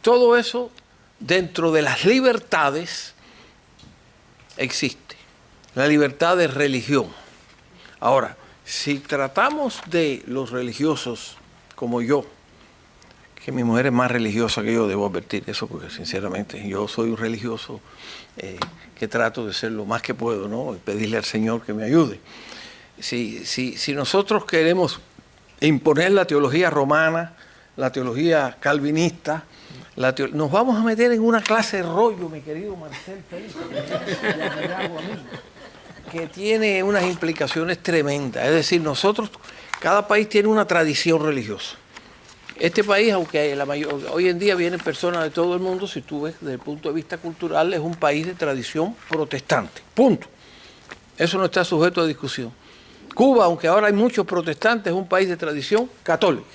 Todo eso dentro de las libertades existe. La libertad de religión. Ahora, si tratamos de los religiosos como yo, que mi mujer es más religiosa que yo, debo advertir eso, porque sinceramente yo soy un religioso que trato de ser lo más que puedo, ¿no? Y pedirle al Señor que me ayude. Si nosotros queremos imponer la teología romana, la teología calvinista, nos vamos a meter en una clase de rollo, mi querido Marcell Felipe, que tiene unas implicaciones tremendas. Es decir, cada país tiene una tradición religiosa. Este país, aunque hoy en día vienen personas de todo el mundo, si tú ves desde el punto de vista cultural, es un país de tradición protestante. Punto. Eso no está sujeto a discusión. Cuba, aunque ahora hay muchos protestantes, es un país de tradición católica.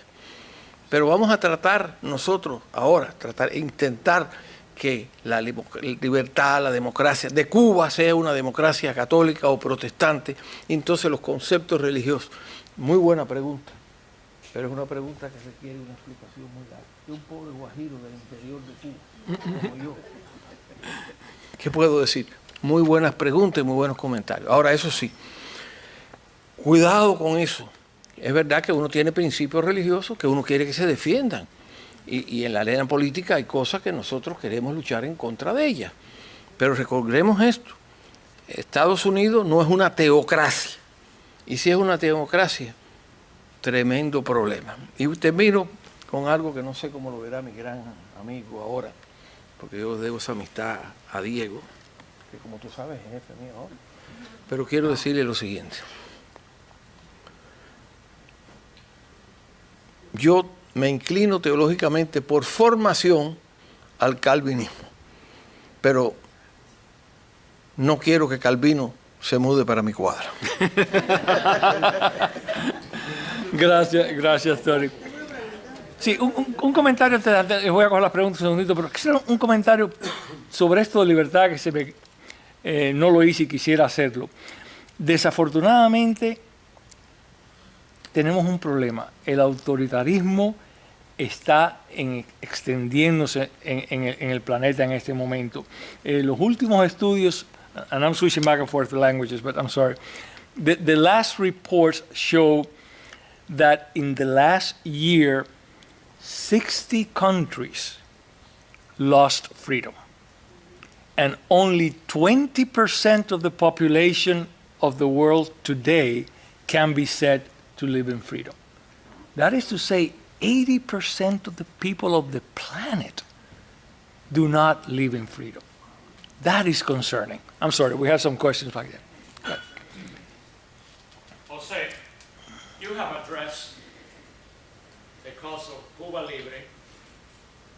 Pero vamos a tratar nosotros ahora, intentar que la libertad, la democracia de Cuba sea una democracia católica o protestante. Y entonces los conceptos religiosos. Muy buena pregunta. Pero es una pregunta que requiere una explicación muy larga. De un pobre guajiro del interior de Cuba, como yo. ¿Qué puedo decir? Muy buenas preguntas y muy buenos comentarios. Ahora, eso sí, cuidado con eso. Es verdad que uno tiene principios religiosos que uno quiere que se defiendan. Y en la arena política hay cosas que nosotros queremos luchar en contra de ellas. Pero recordemos esto. Estados Unidos no es una teocracia. Y si es una teocracia, tremendo problema. Y termino con algo que no sé cómo lo verá mi gran amigo ahora, porque yo debo esa amistad a Diego, que como tú sabes es jefe mío ahora. Pero quiero decirle lo siguiente. Yo me inclino teológicamente por formación al calvinismo, pero no quiero que Calvino se mude para mi cuadra. Gracias, Tori. Sí, un comentario, voy a coger las preguntas un segundito, pero quisiera un comentario sobre esto de libertad que no lo hice y quisiera hacerlo. Desafortunadamente, tenemos un problema. El autoritarismo está extendiéndose en el planeta en este momento. Los últimos estudios, and I'm switching back and forth the languages, but I'm sorry. The last reports show that in the last year, 60 countries lost freedom. And only 20% of the population of the world today can be said to live in freedom. That is to say, 80% of the people of the planet do not live in freedom. That is concerning. I'm sorry, we have some questions back there. Jose, you have addressed the cause of Cuba Libre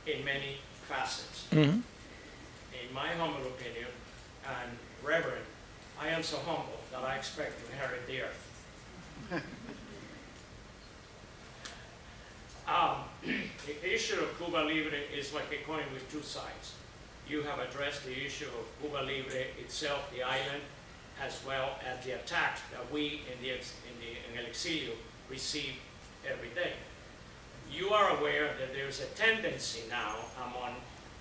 in many facets. Mm-hmm. In my humble opinion, and Reverend, I am so humble that I expect to inherit the earth. The issue of Cuba Libre is like a coin with two sides. You have addressed the issue of Cuba Libre itself, the island, as well as the attacks that we in El Exilio receive every day. You are aware that there's a tendency now among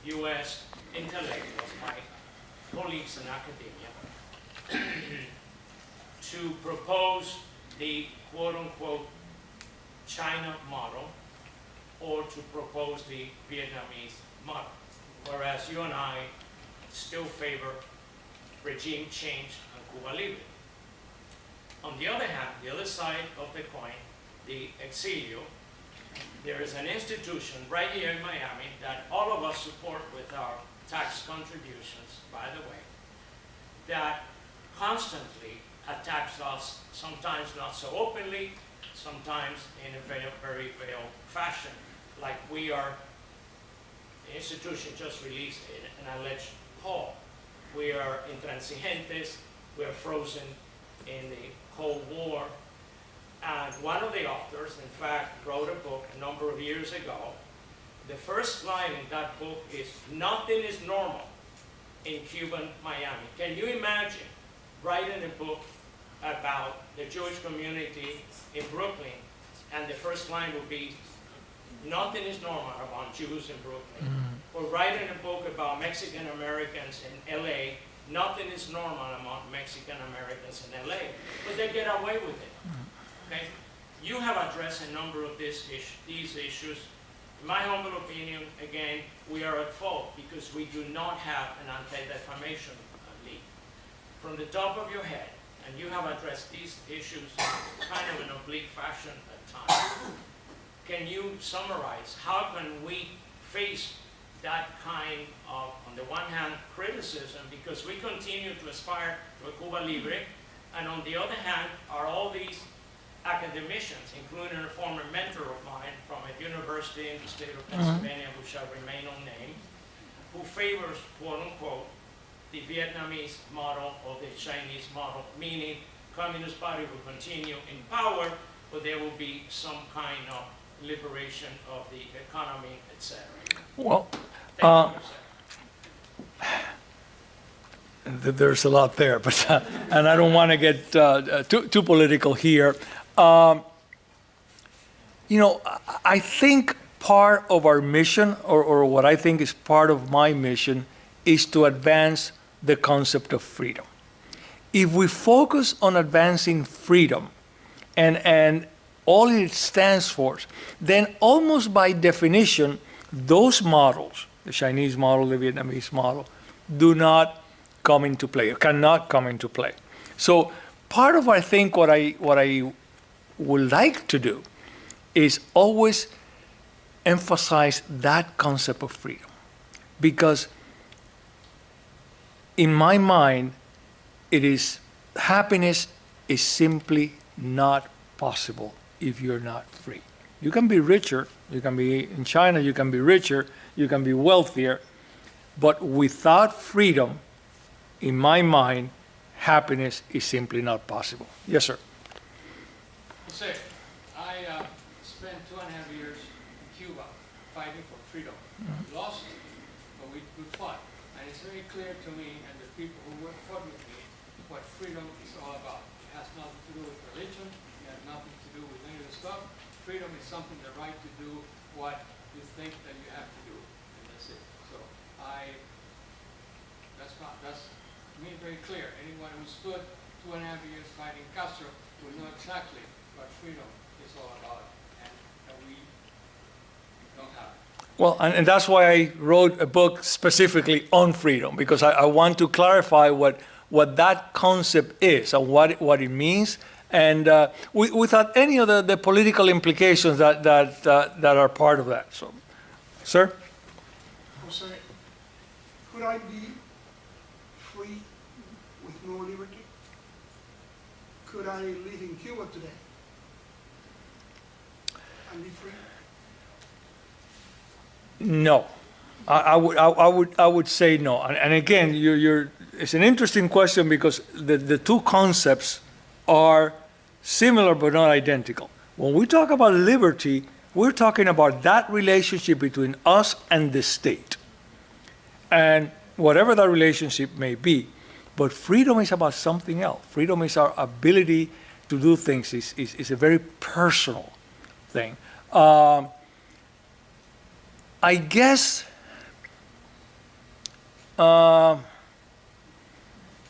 U.S. intellectuals, my colleagues in academia, to propose the quote-unquote China model or to propose the Vietnamese model, whereas you and I still favor regime change and Cuba Libre. On the other hand, the other side of the coin, the Exilio, there is an institution right here in Miami that all of us support with our tax contributions, by the way, that constantly attacks us, sometimes not so openly, sometimes in a very, very veiled fashion, like we are, the institution just released an alleged poll. We are intransigentes, we are frozen in the Cold War, and one of the authors, in fact, wrote a book a number of years ago. The first line in that book is, "Nothing is normal in Cuban Miami." Can you imagine writing a book about the Jewish community in Brooklyn, and the first line would be, "Nothing is normal among Jews in Brooklyn." Or writing a book about Mexican Americans in LA, "Nothing is normal among Mexican Americans in LA." But they get away with it. Okay? You have addressed a number of these issues. In my humble opinion, again, we are at fault because we do not have an anti-defamation league. From the top of your head, and you have addressed these issues kind of in an oblique fashion at times, can you summarize how can we face that kind of, on the one hand, criticism, because we continue to aspire to a Cuba Libre, and on the other hand, are all these academicians, including a former mentor of mine from a university in the state of Pennsylvania, who shall remain unnamed, who favors, quote unquote, the Vietnamese model or the Chinese model, meaning Communist Party will continue in power, but there will be some kind of liberation of the economy, etc. Well, Thank you, sir. there's a lot there, but and I don't want to get too political here. You know, I think part of our mission, or what I think is part of my mission, is to advance the concept of freedom. If we focus on advancing freedom and all it stands for, then almost by definition, those models, the Chinese model, the Vietnamese model, do not come into play, or cannot come into play. So part of, I think, what I would like to do is always emphasize that concept of freedom. because in my mind, happiness is simply not possible if you're not free. You can be richer, you can be in China, you can be richer, you can be wealthier, but without freedom, in my mind, happiness is simply not possible. Yes, sir. Jose, I spent 2.5 years in Cuba fighting for freedom. We lost, but we fought. And it's very clear to me and the people who fought with me what freedom is all about. It has nothing to do with religion. It has nothing to do with any of the stuff. Freedom is something, the right to do what you think that you have to do. And that's it. So that's to me very clear. Anyone who stood 2.5 years fighting Castro will know exactly what freedom is all about, and we don't have it. Well, and that's why I wrote a book specifically on freedom, because I want to clarify what that concept is and what it means, and without any of the political implications that are part of that. So, sir? Jose, could I be free with no liberty? Could I live in Cuba today and be free? No, I would say no. And again, it's an interesting question because the two concepts are similar but not identical. When we talk about liberty, we're talking about that relationship between us and the state, and whatever that relationship may be. But freedom is about something else. Freedom is our ability to do things. It's a very personal thing. I guess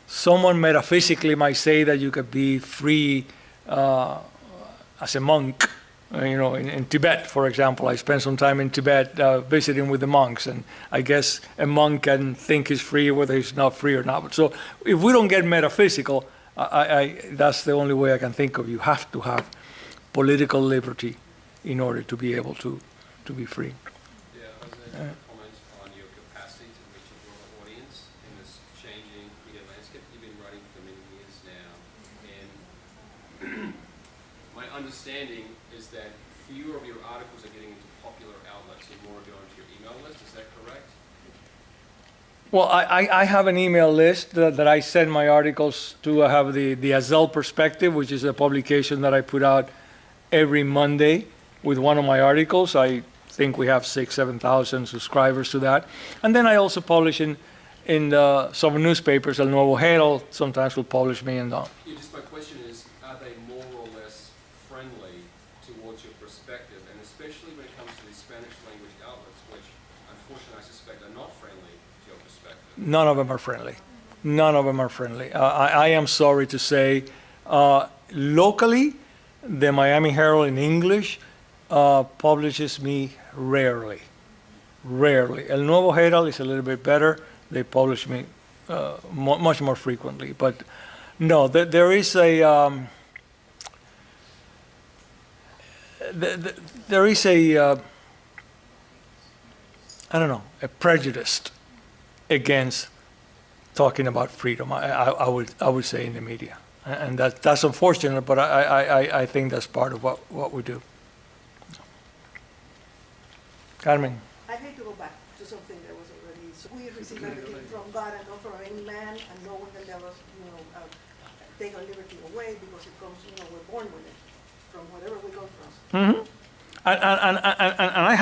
someone metaphysically might say that you could be free as a monk. In Tibet, for example, I spent some time in Tibet visiting with the monks, and I guess a monk can think he's free whether he's not free or not. But so if we don't get metaphysical, that's the only way I can think of. You have to have political liberty in order to be able to be free. Yeah, Jose, comment on your capacity to reach a broader audience in this changing media landscape. You've been writing for many years now, and my understanding is that fewer of your articles are getting into popular outlets and more are going to your email list. Is that correct? Well, I have an email list that I send my articles to. I have the Azel Perspective, which is a publication that I put out every Monday with one of my articles. I think we have 6,000-7,000 subscribers to that. And then I also publish in some newspapers. El Nuevo Herald sometimes will publish me. Yeah, just my question is, are they more or less friendly towards your perspective, and especially when it comes to the Spanish language outlets, which unfortunately I suspect are not friendly to your perspective? None of them are friendly. None of them are friendly. I am sorry to say, locally, the Miami Herald in English publishes me rarely. El Nuevo Herald is a little bit better. They publish me much more frequently. But no, there is a a prejudice against talking about freedom. I would say in the media, and that's unfortunate. But I think that's part of what we do. Carmen. I hate to go back to something that was already. So we receive everything from God and not from any man, and no one can never, take our liberty away because it comes, we're born with it from whatever we go from. Mm-hmm. And I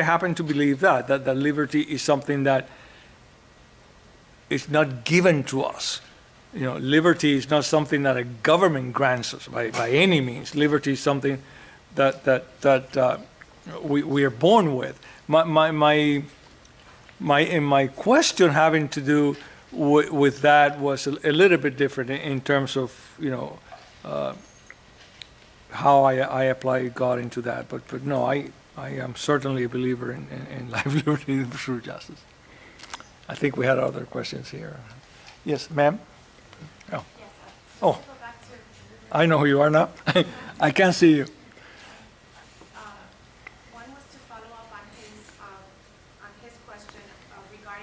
happen to believe that liberty is something that is not given to us. Liberty is not something that a government grants us by any means. Liberty is something that we are born with. My question having to do with that was a little bit different in terms of how I apply God into that. But no, I am certainly a believer in life, liberty, and true justice. I think we had other questions here. Yes, ma'am. Oh. Yes, Oh. go back to I know who you are now. I can't see you. one was to follow up on his question regarding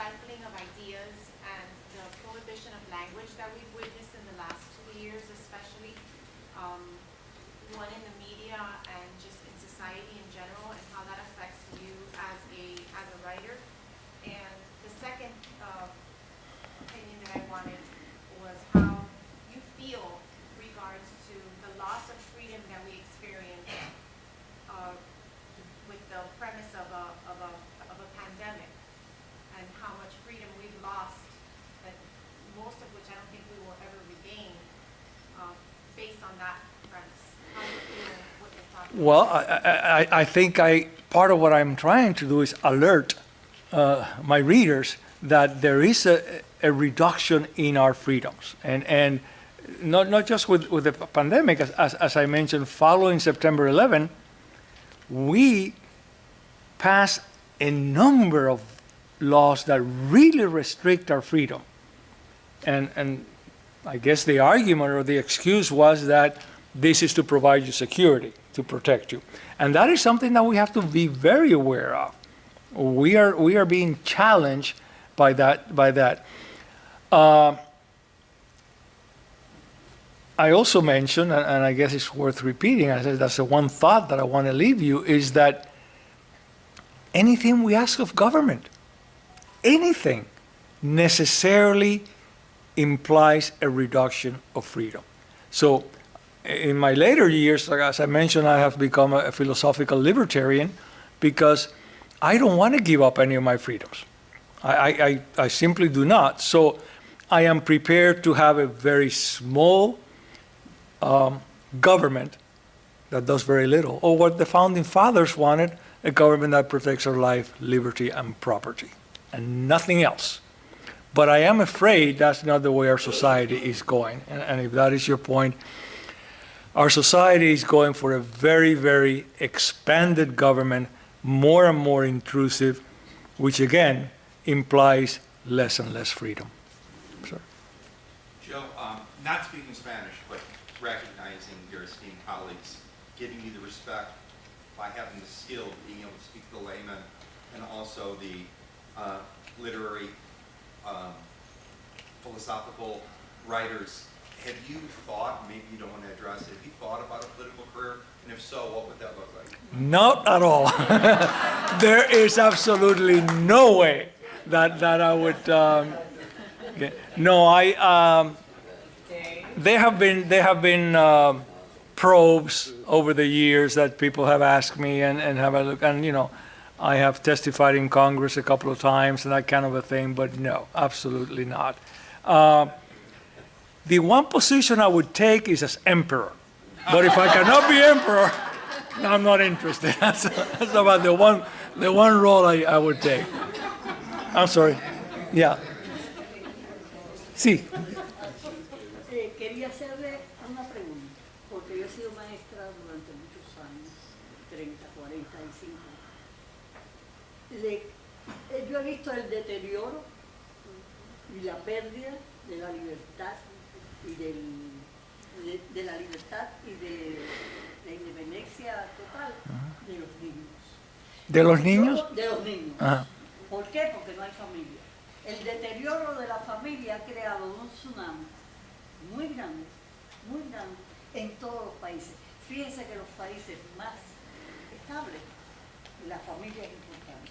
stifling of ideas and the prohibition of language that we've witnessed in the last 2 years, especially, one in the media and just in society in general, and how that affects you as a writer. And the second opinion that I wanted was how you feel regards to the loss of freedom that we experience with the premise of a pandemic, and how much freedom we've lost, that most of which I don't think we will ever regain, based on that premise. How do you feel what you're talking about? Well, I think part of what I'm trying to do is alert my readers that there is a reduction in our freedoms, and not just with the pandemic, as I mentioned, following September 11, we passed a number of laws that really restrict our freedom. And I guess the argument or the excuse was that this is to provide you security, to protect you. And that is something that we have to be very aware of. We are being challenged by that. I also mentioned, and I guess it's worth repeating, I said that's the one thought that I want to leave you, is that anything we ask of government, anything, necessarily implies a reduction of freedom. So in my later years, like as I mentioned, I have become a philosophical libertarian because I don't want to give up any of my freedoms. I simply do not. So I am prepared to have a very small government that does very little, or what the founding fathers wanted, a government that protects our life, liberty, and property, and nothing else. But I am afraid that's not the way our society is going. And if that is your point, our society is going for a very, very expanded government, more and more intrusive, which again implies less and less freedom. Sorry. Joe, not speaking Spanish, but recognizing your esteemed colleagues, giving you the respect by having the skill, being able to speak the layman, and also the literary, philosophical writers. Have you thought, maybe you don't want to address it, have you thought about a political career? And if so, what would that look like? Not at all. There is absolutely no way that I would. No, there have been probes over the years that people have asked me and have a look, and I have testified in Congress a couple of times and that kind of a thing, but no, absolutely not. The one position I would take is as emperor, but if I cannot be emperor, I'm not interested. That's about the one role I would take. I'm sorry. Yeah. Sí. Quería hacerle una pregunta, porque yo he sido maestra durante muchos años, 30, 45. Yo he visto el deterioro y la pérdida de la libertad y de la libertad y de la independencia total de los niños. ¿De los niños? De los niños. Ajá. ¿Por qué? Porque no hay familia. El deterioro de la familia ha creado un tsunami muy grande en todos los países. Fíjense que los países más estables, la familia es importante.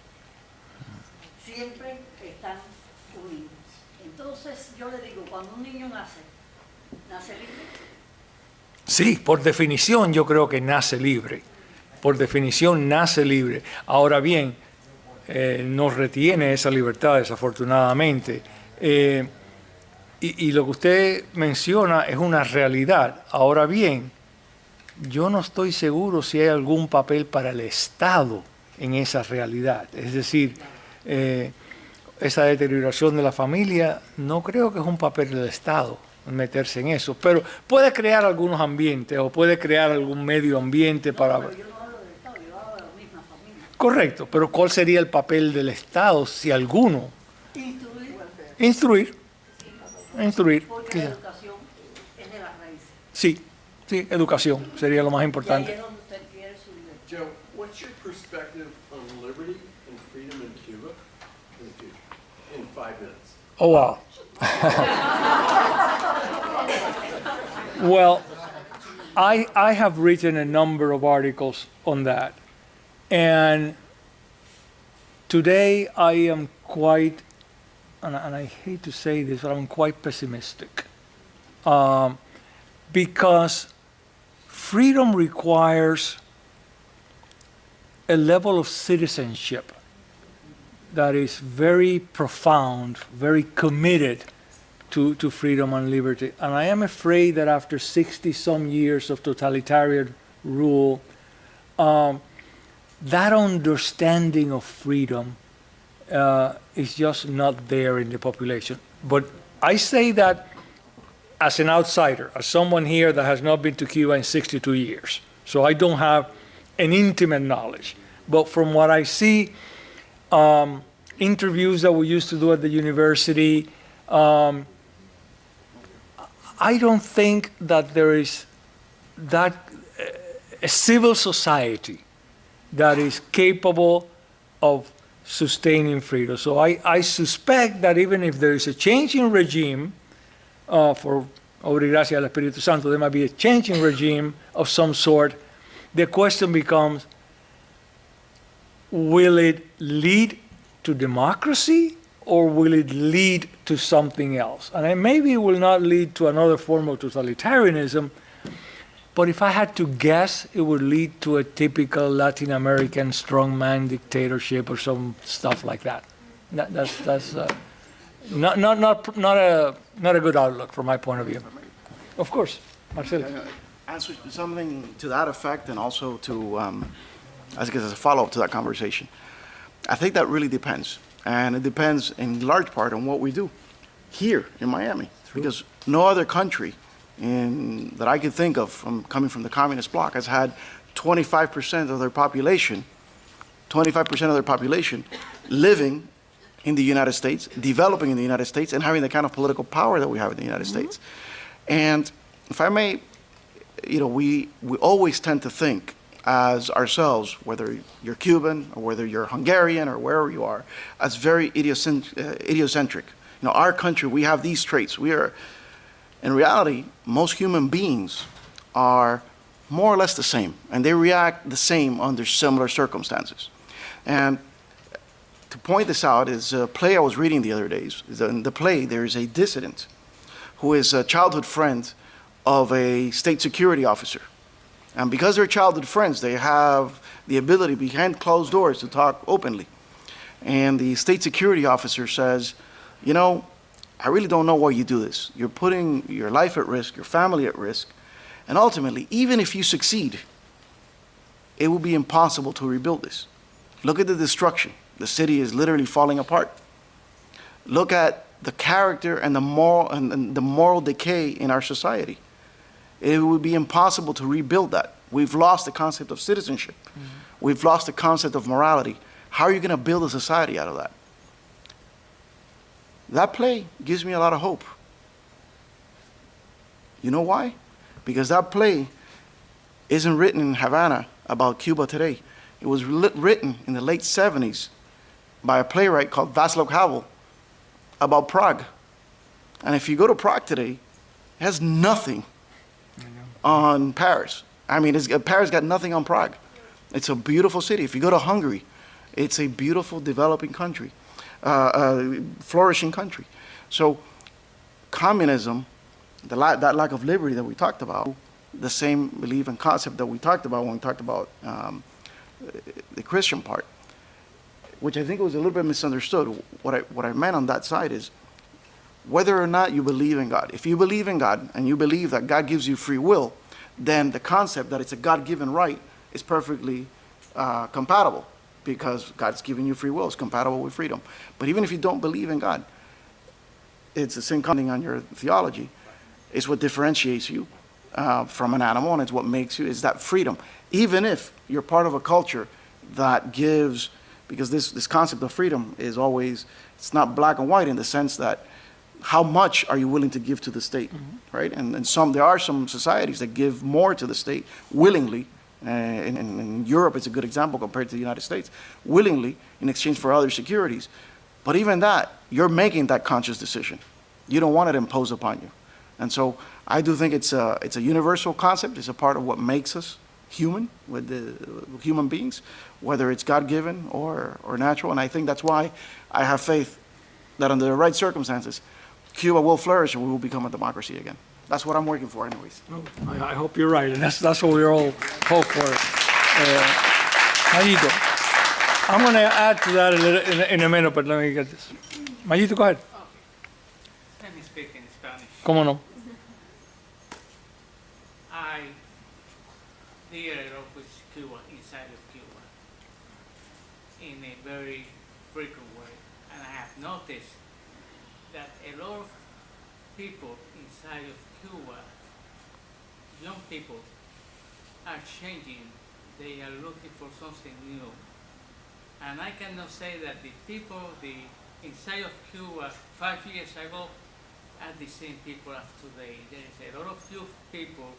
Siempre están unidos. Entonces yo le digo, cuando un niño nace libre. Sí, por definición yo creo que nace libre. Por definición nace libre. Ahora bien, nos retiene esa libertad, desafortunadamente. Y lo que usted menciona es una realidad. Ahora bien, yo no estoy seguro si hay algún papel para el Estado en esa realidad. Es decir, esa deterioración de la familia, no creo que es un papel del Estado meterse en eso, pero puede crear algunos ambientes o puede crear algún medio ambiente para... Pero yo no hablo del Estado, yo hablo de la misma familia. Correcto, pero ¿cuál sería el papel del Estado, si alguno? Instruir. Porque la educación es de las raíces. Sí, educación sería lo más importante. Y ahí es donde usted quiere su libertad. Joe, what's your perspective on liberty and freedom in Cuba in the future? In 5 minutes. Oh, wow. Well, I have written a number of articles on that. And today I am quite, and I hate to say this, but I'm quite pessimistic. Because freedom requires a level of citizenship that is very profound, very committed to freedom and liberty. And I am afraid that after 60-some years of totalitarian rule, that understanding of freedom is just not there in the population. But I say that as an outsider, as someone here that has not been to Cuba in 62 years. So I don't have an intimate knowledge. But from what I see, interviews that we used to do at the university, I don't think that there is that a civil society that is capable of sustaining freedom. So I suspect that even if there is a change in regime, for obra y gracia del Espíritu Santo, there might be a change in regime of some sort. The question becomes, will it lead to democracy or will it lead to something else? And maybe it will not lead to another form of totalitarianism, but if I had to guess, it would lead to a typical Latin American strongman dictatorship or some stuff like that. That's not a good outlook from my point of view. Of course, Marcell. Answer something to that effect, and also to, I guess as a follow-up to that conversation. I think that really depends, and it depends in large part on what we do here in Miami, because no other country that I could think of coming from the communist bloc has had 25% of their population living in the United States, developing in the United States, and having the kind of political power that we have in the United States. And if I may, we always tend to think as ourselves, whether you're Cuban or whether you're Hungarian or wherever you are, as very idiocentric. Our country, we have these traits. In reality, most human beings are more or less the same, and they react the same under similar circumstances. And to point this out is a play I was reading the other days. In the play, there is a dissident who is a childhood friend of a state security officer. And because they're childhood friends, they have the ability behind closed doors to talk openly. And the state security officer says, I really don't know why you do this. You're putting your life at risk, your family at risk, and ultimately, even if you succeed, it will be impossible to rebuild this. Look at the destruction. The city is literally falling apart. Look at the character and the moral decay in our society. It would be impossible to rebuild that. We've lost the concept of citizenship. Mm-hmm. We've lost the concept of morality. How are you going to build a society out of that? That play gives me a lot of hope. You know why? Because that play isn't written in Havana about Cuba today. It was written in the late 70s by a playwright called Václav Havel about Prague. And if you go to Prague today, it has nothing on Paris. Paris got nothing on Prague. It's a beautiful city. If you go to Hungary, it's a beautiful developing country, flourishing country. So communism, that lack of liberty that we talked about, the same belief and concept that we talked about when we talked about the Christian part, which I think was a little bit misunderstood. What I meant on that side is whether or not you believe in God. If you believe in God and you believe that God gives you free will, then the concept that it's a God-given right is perfectly compatible, because God's given you free will. It's compatible with freedom. But even if you don't believe in God, it's the same commenting on your theology. It's what differentiates you from an animal, and it's what makes you, is that freedom. Even if you're part of a culture that gives, because this concept of freedom is always, it's not black and white in the sense that how much are you willing to give to the state, mm-hmm. right? And there are some societies that give more to the state willingly. In Europe, it's a good example compared to the United States, willingly in exchange for other securities. But even that, you're making that conscious decision. You don't want it imposed upon you. And so I do think it's a universal concept. It's a part of what makes us human, with the human beings, whether it's God-given or natural. And I think that's why I have faith that under the right circumstances, Cuba will flourish and we will become a democracy again. That's what I'm working for anyways. I hope you're right, and that's what we all hope for. Mayito, I'm going to add to that a little in a minute, but let me get this. Mayito, go ahead. Let me speak in Spanish. ¿Cómo no? I dialogue with Cuba, inside of Cuba, in a very frequent way. And I have noticed that a lot of people inside of Cuba, young people, are changing. They are looking for something new. And I cannot say that the people inside of Cuba 5 years ago are the same people as today. There is a lot of youth people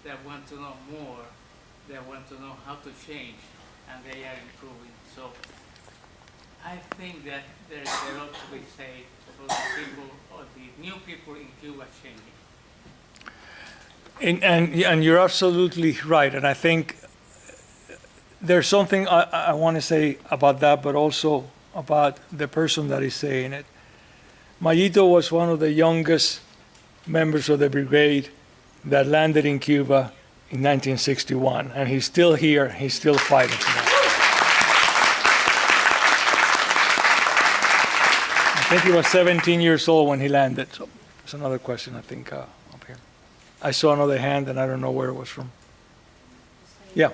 that want to know more, that want to know how to change, and they are improving. So I think that there is a lot to be said for the people, or the new people in Cuba changing. And you're absolutely right, and I think there's something I want to say about that, but also about the person that is saying it. Mayito was one of the youngest members of the brigade that landed in Cuba in 1961, and he's still here, he's still fighting for that. I think he was 17 years old when he landed, so there's another question, I think, up here. I saw another hand, and I don't know where it was from. Yeah,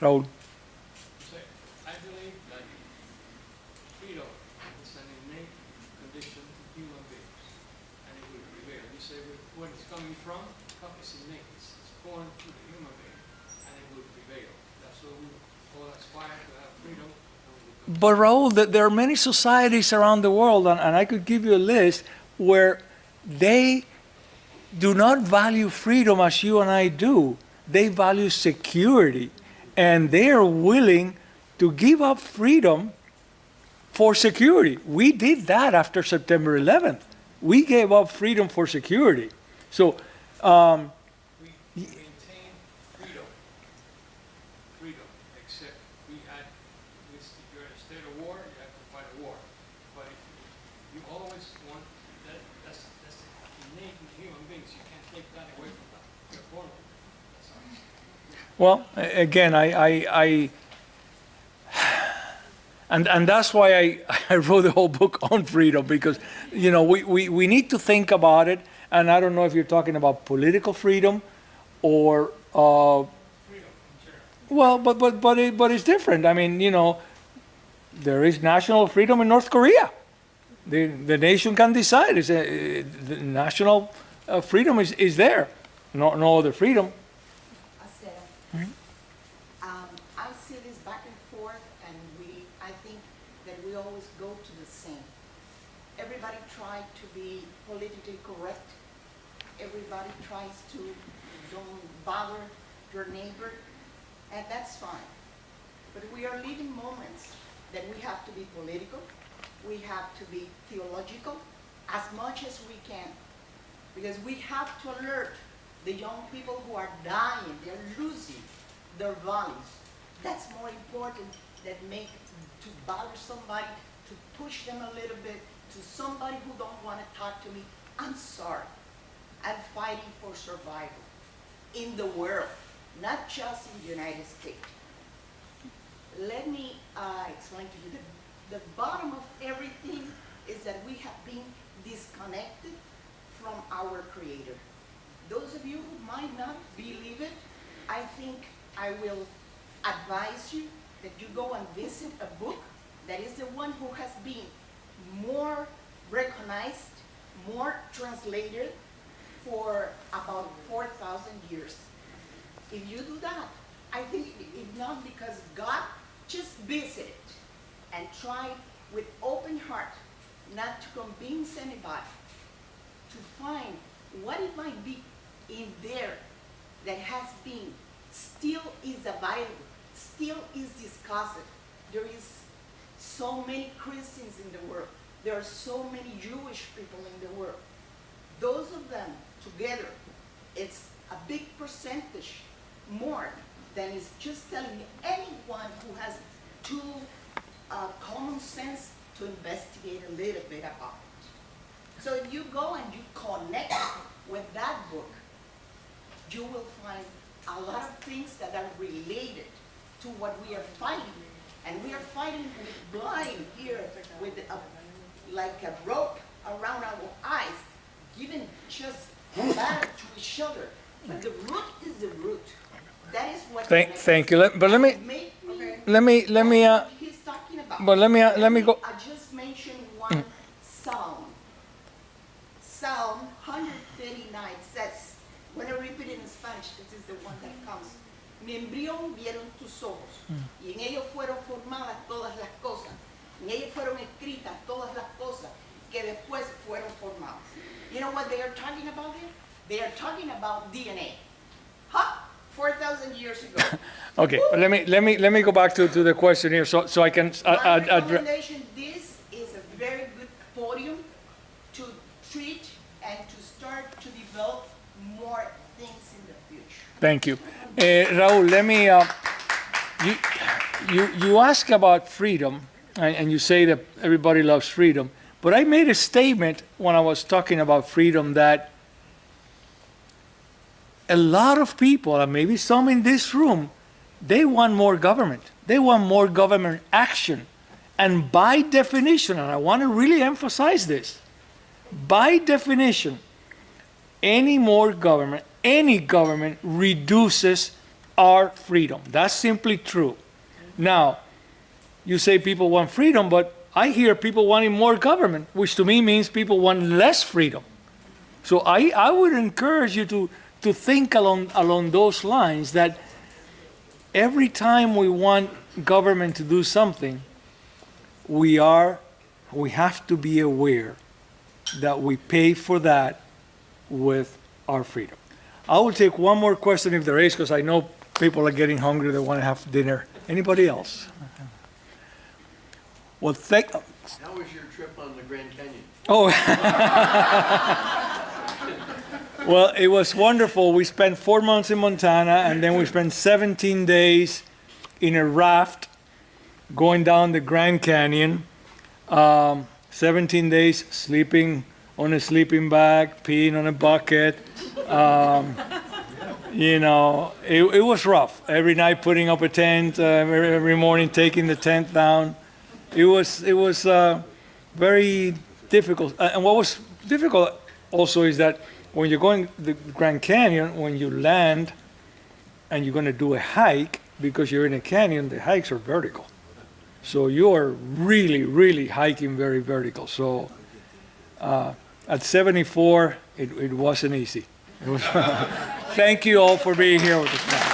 Raul. I believe that freedom is an innate condition in human beings, and it will prevail. You say where it's coming from, it's innate. It's born to the human being, and it will prevail. That's what we all aspire to have freedom. But Raul, there are many societies around the world, and I could give you a list where they do not value freedom as you and I do. They value security, and they are willing to give up freedom for security. We did that after September 11th. We gave up freedom for security. So We maintain freedom, except we had, if you're in a state of war, you have to fight a war. But if you always want, that's innate in human beings. You can't take that away from them. You're born with it. That's all. well, again, and that's why I wrote the whole book on freedom, because, you know, we need to think about it, and I don't know if you're talking about political freedom or, Freedom in general. well, but it's different. I mean, you know, there is national freedom in North Korea. The nation can decide. The national freedom is there. No other freedom. I see this back and forth, and I think that we always go to the same. Everybody tries to be politically correct. Everybody tries to don't bother your neighbor, and that's fine. But we are living moments that we have to be political, we have to be theological as much as we can, because we have to alert the young people who are dying, they're losing their values. That's more important than to bother somebody, to push them a little bit, to somebody who don't want to talk to me. I'm sorry. I'm fighting for survival in the world, not just in the United States. Let me explain to you. The bottom of everything is that we have been disconnected from our Creator. Those of you who might not believe it, I think I will advise you that you go and visit a book that is the one who has been more recognized, more translated for about 4,000 years. If you do that, I think it's not because God just visited and tried with open heart not to convince anybody, to find what it might be in there that has been, still is available, still is discussed. There is so many Christians in the world. There are so many Jewish people in the world. Those of them together, it's a big percentage more than is just telling anyone who has too common sense to investigate a little bit about it. So if you go and you connect with that book, you will find a lot of things that are related to what we are fighting. And we are fighting with blind here, with like a rope around our eyes, giving just battle to each other. But the root is the root. That is what. Thank you. But let me. He's talking about. But let me go. I just mentioned one psalm. Psalm 139 says, when I repeat it in Spanish, this is the one that comes. Mi embrión vieron tus ojos, y en ellos fueron formadas todas las cosas. En ellos fueron escritas todas las cosas que después fueron formadas. You know what they are talking about here? They are talking about DNA. Huh? 4,000 years ago. Okay, but let me go back to the question here, so I can My address. recommendation, this is a very good podium to treat and to start to develop more things in the future. Thank you. Raul, let me, you ask about freedom, and you say that everybody loves freedom, but I made a statement when I was talking about freedom that a lot of people, and maybe some in this room, they want more government. They want more government action. And by definition, and I want to really emphasize this, by definition, any more government, any government reduces our freedom. That's simply true. Now, you say people want freedom, but I hear people wanting more government, which to me means people want less freedom. So I would encourage you to think along those lines, that every time we want government to do something, we have to be aware that we pay for that with our freedom. I will take one more question if there is, because I know people are getting hungry, they want to have dinner. Anybody else? Well, How was your trip on the Grand Canyon? Oh, well, it was wonderful. We spent 4 months in Montana, and then we spent 17 days in a raft going down the Grand Canyon. 17 days sleeping on a sleeping bag, peeing on a bucket. You know, it was rough. Every night putting up a tent, every morning taking the tent down. It was very difficult. And what was difficult also is that when you're going to the Grand Canyon, when you land and you're going to do a hike, because you're in a canyon, the hikes are vertical. So you're really, really hiking very vertical. So at 74, it wasn't easy. It was Thank you all for being here with us.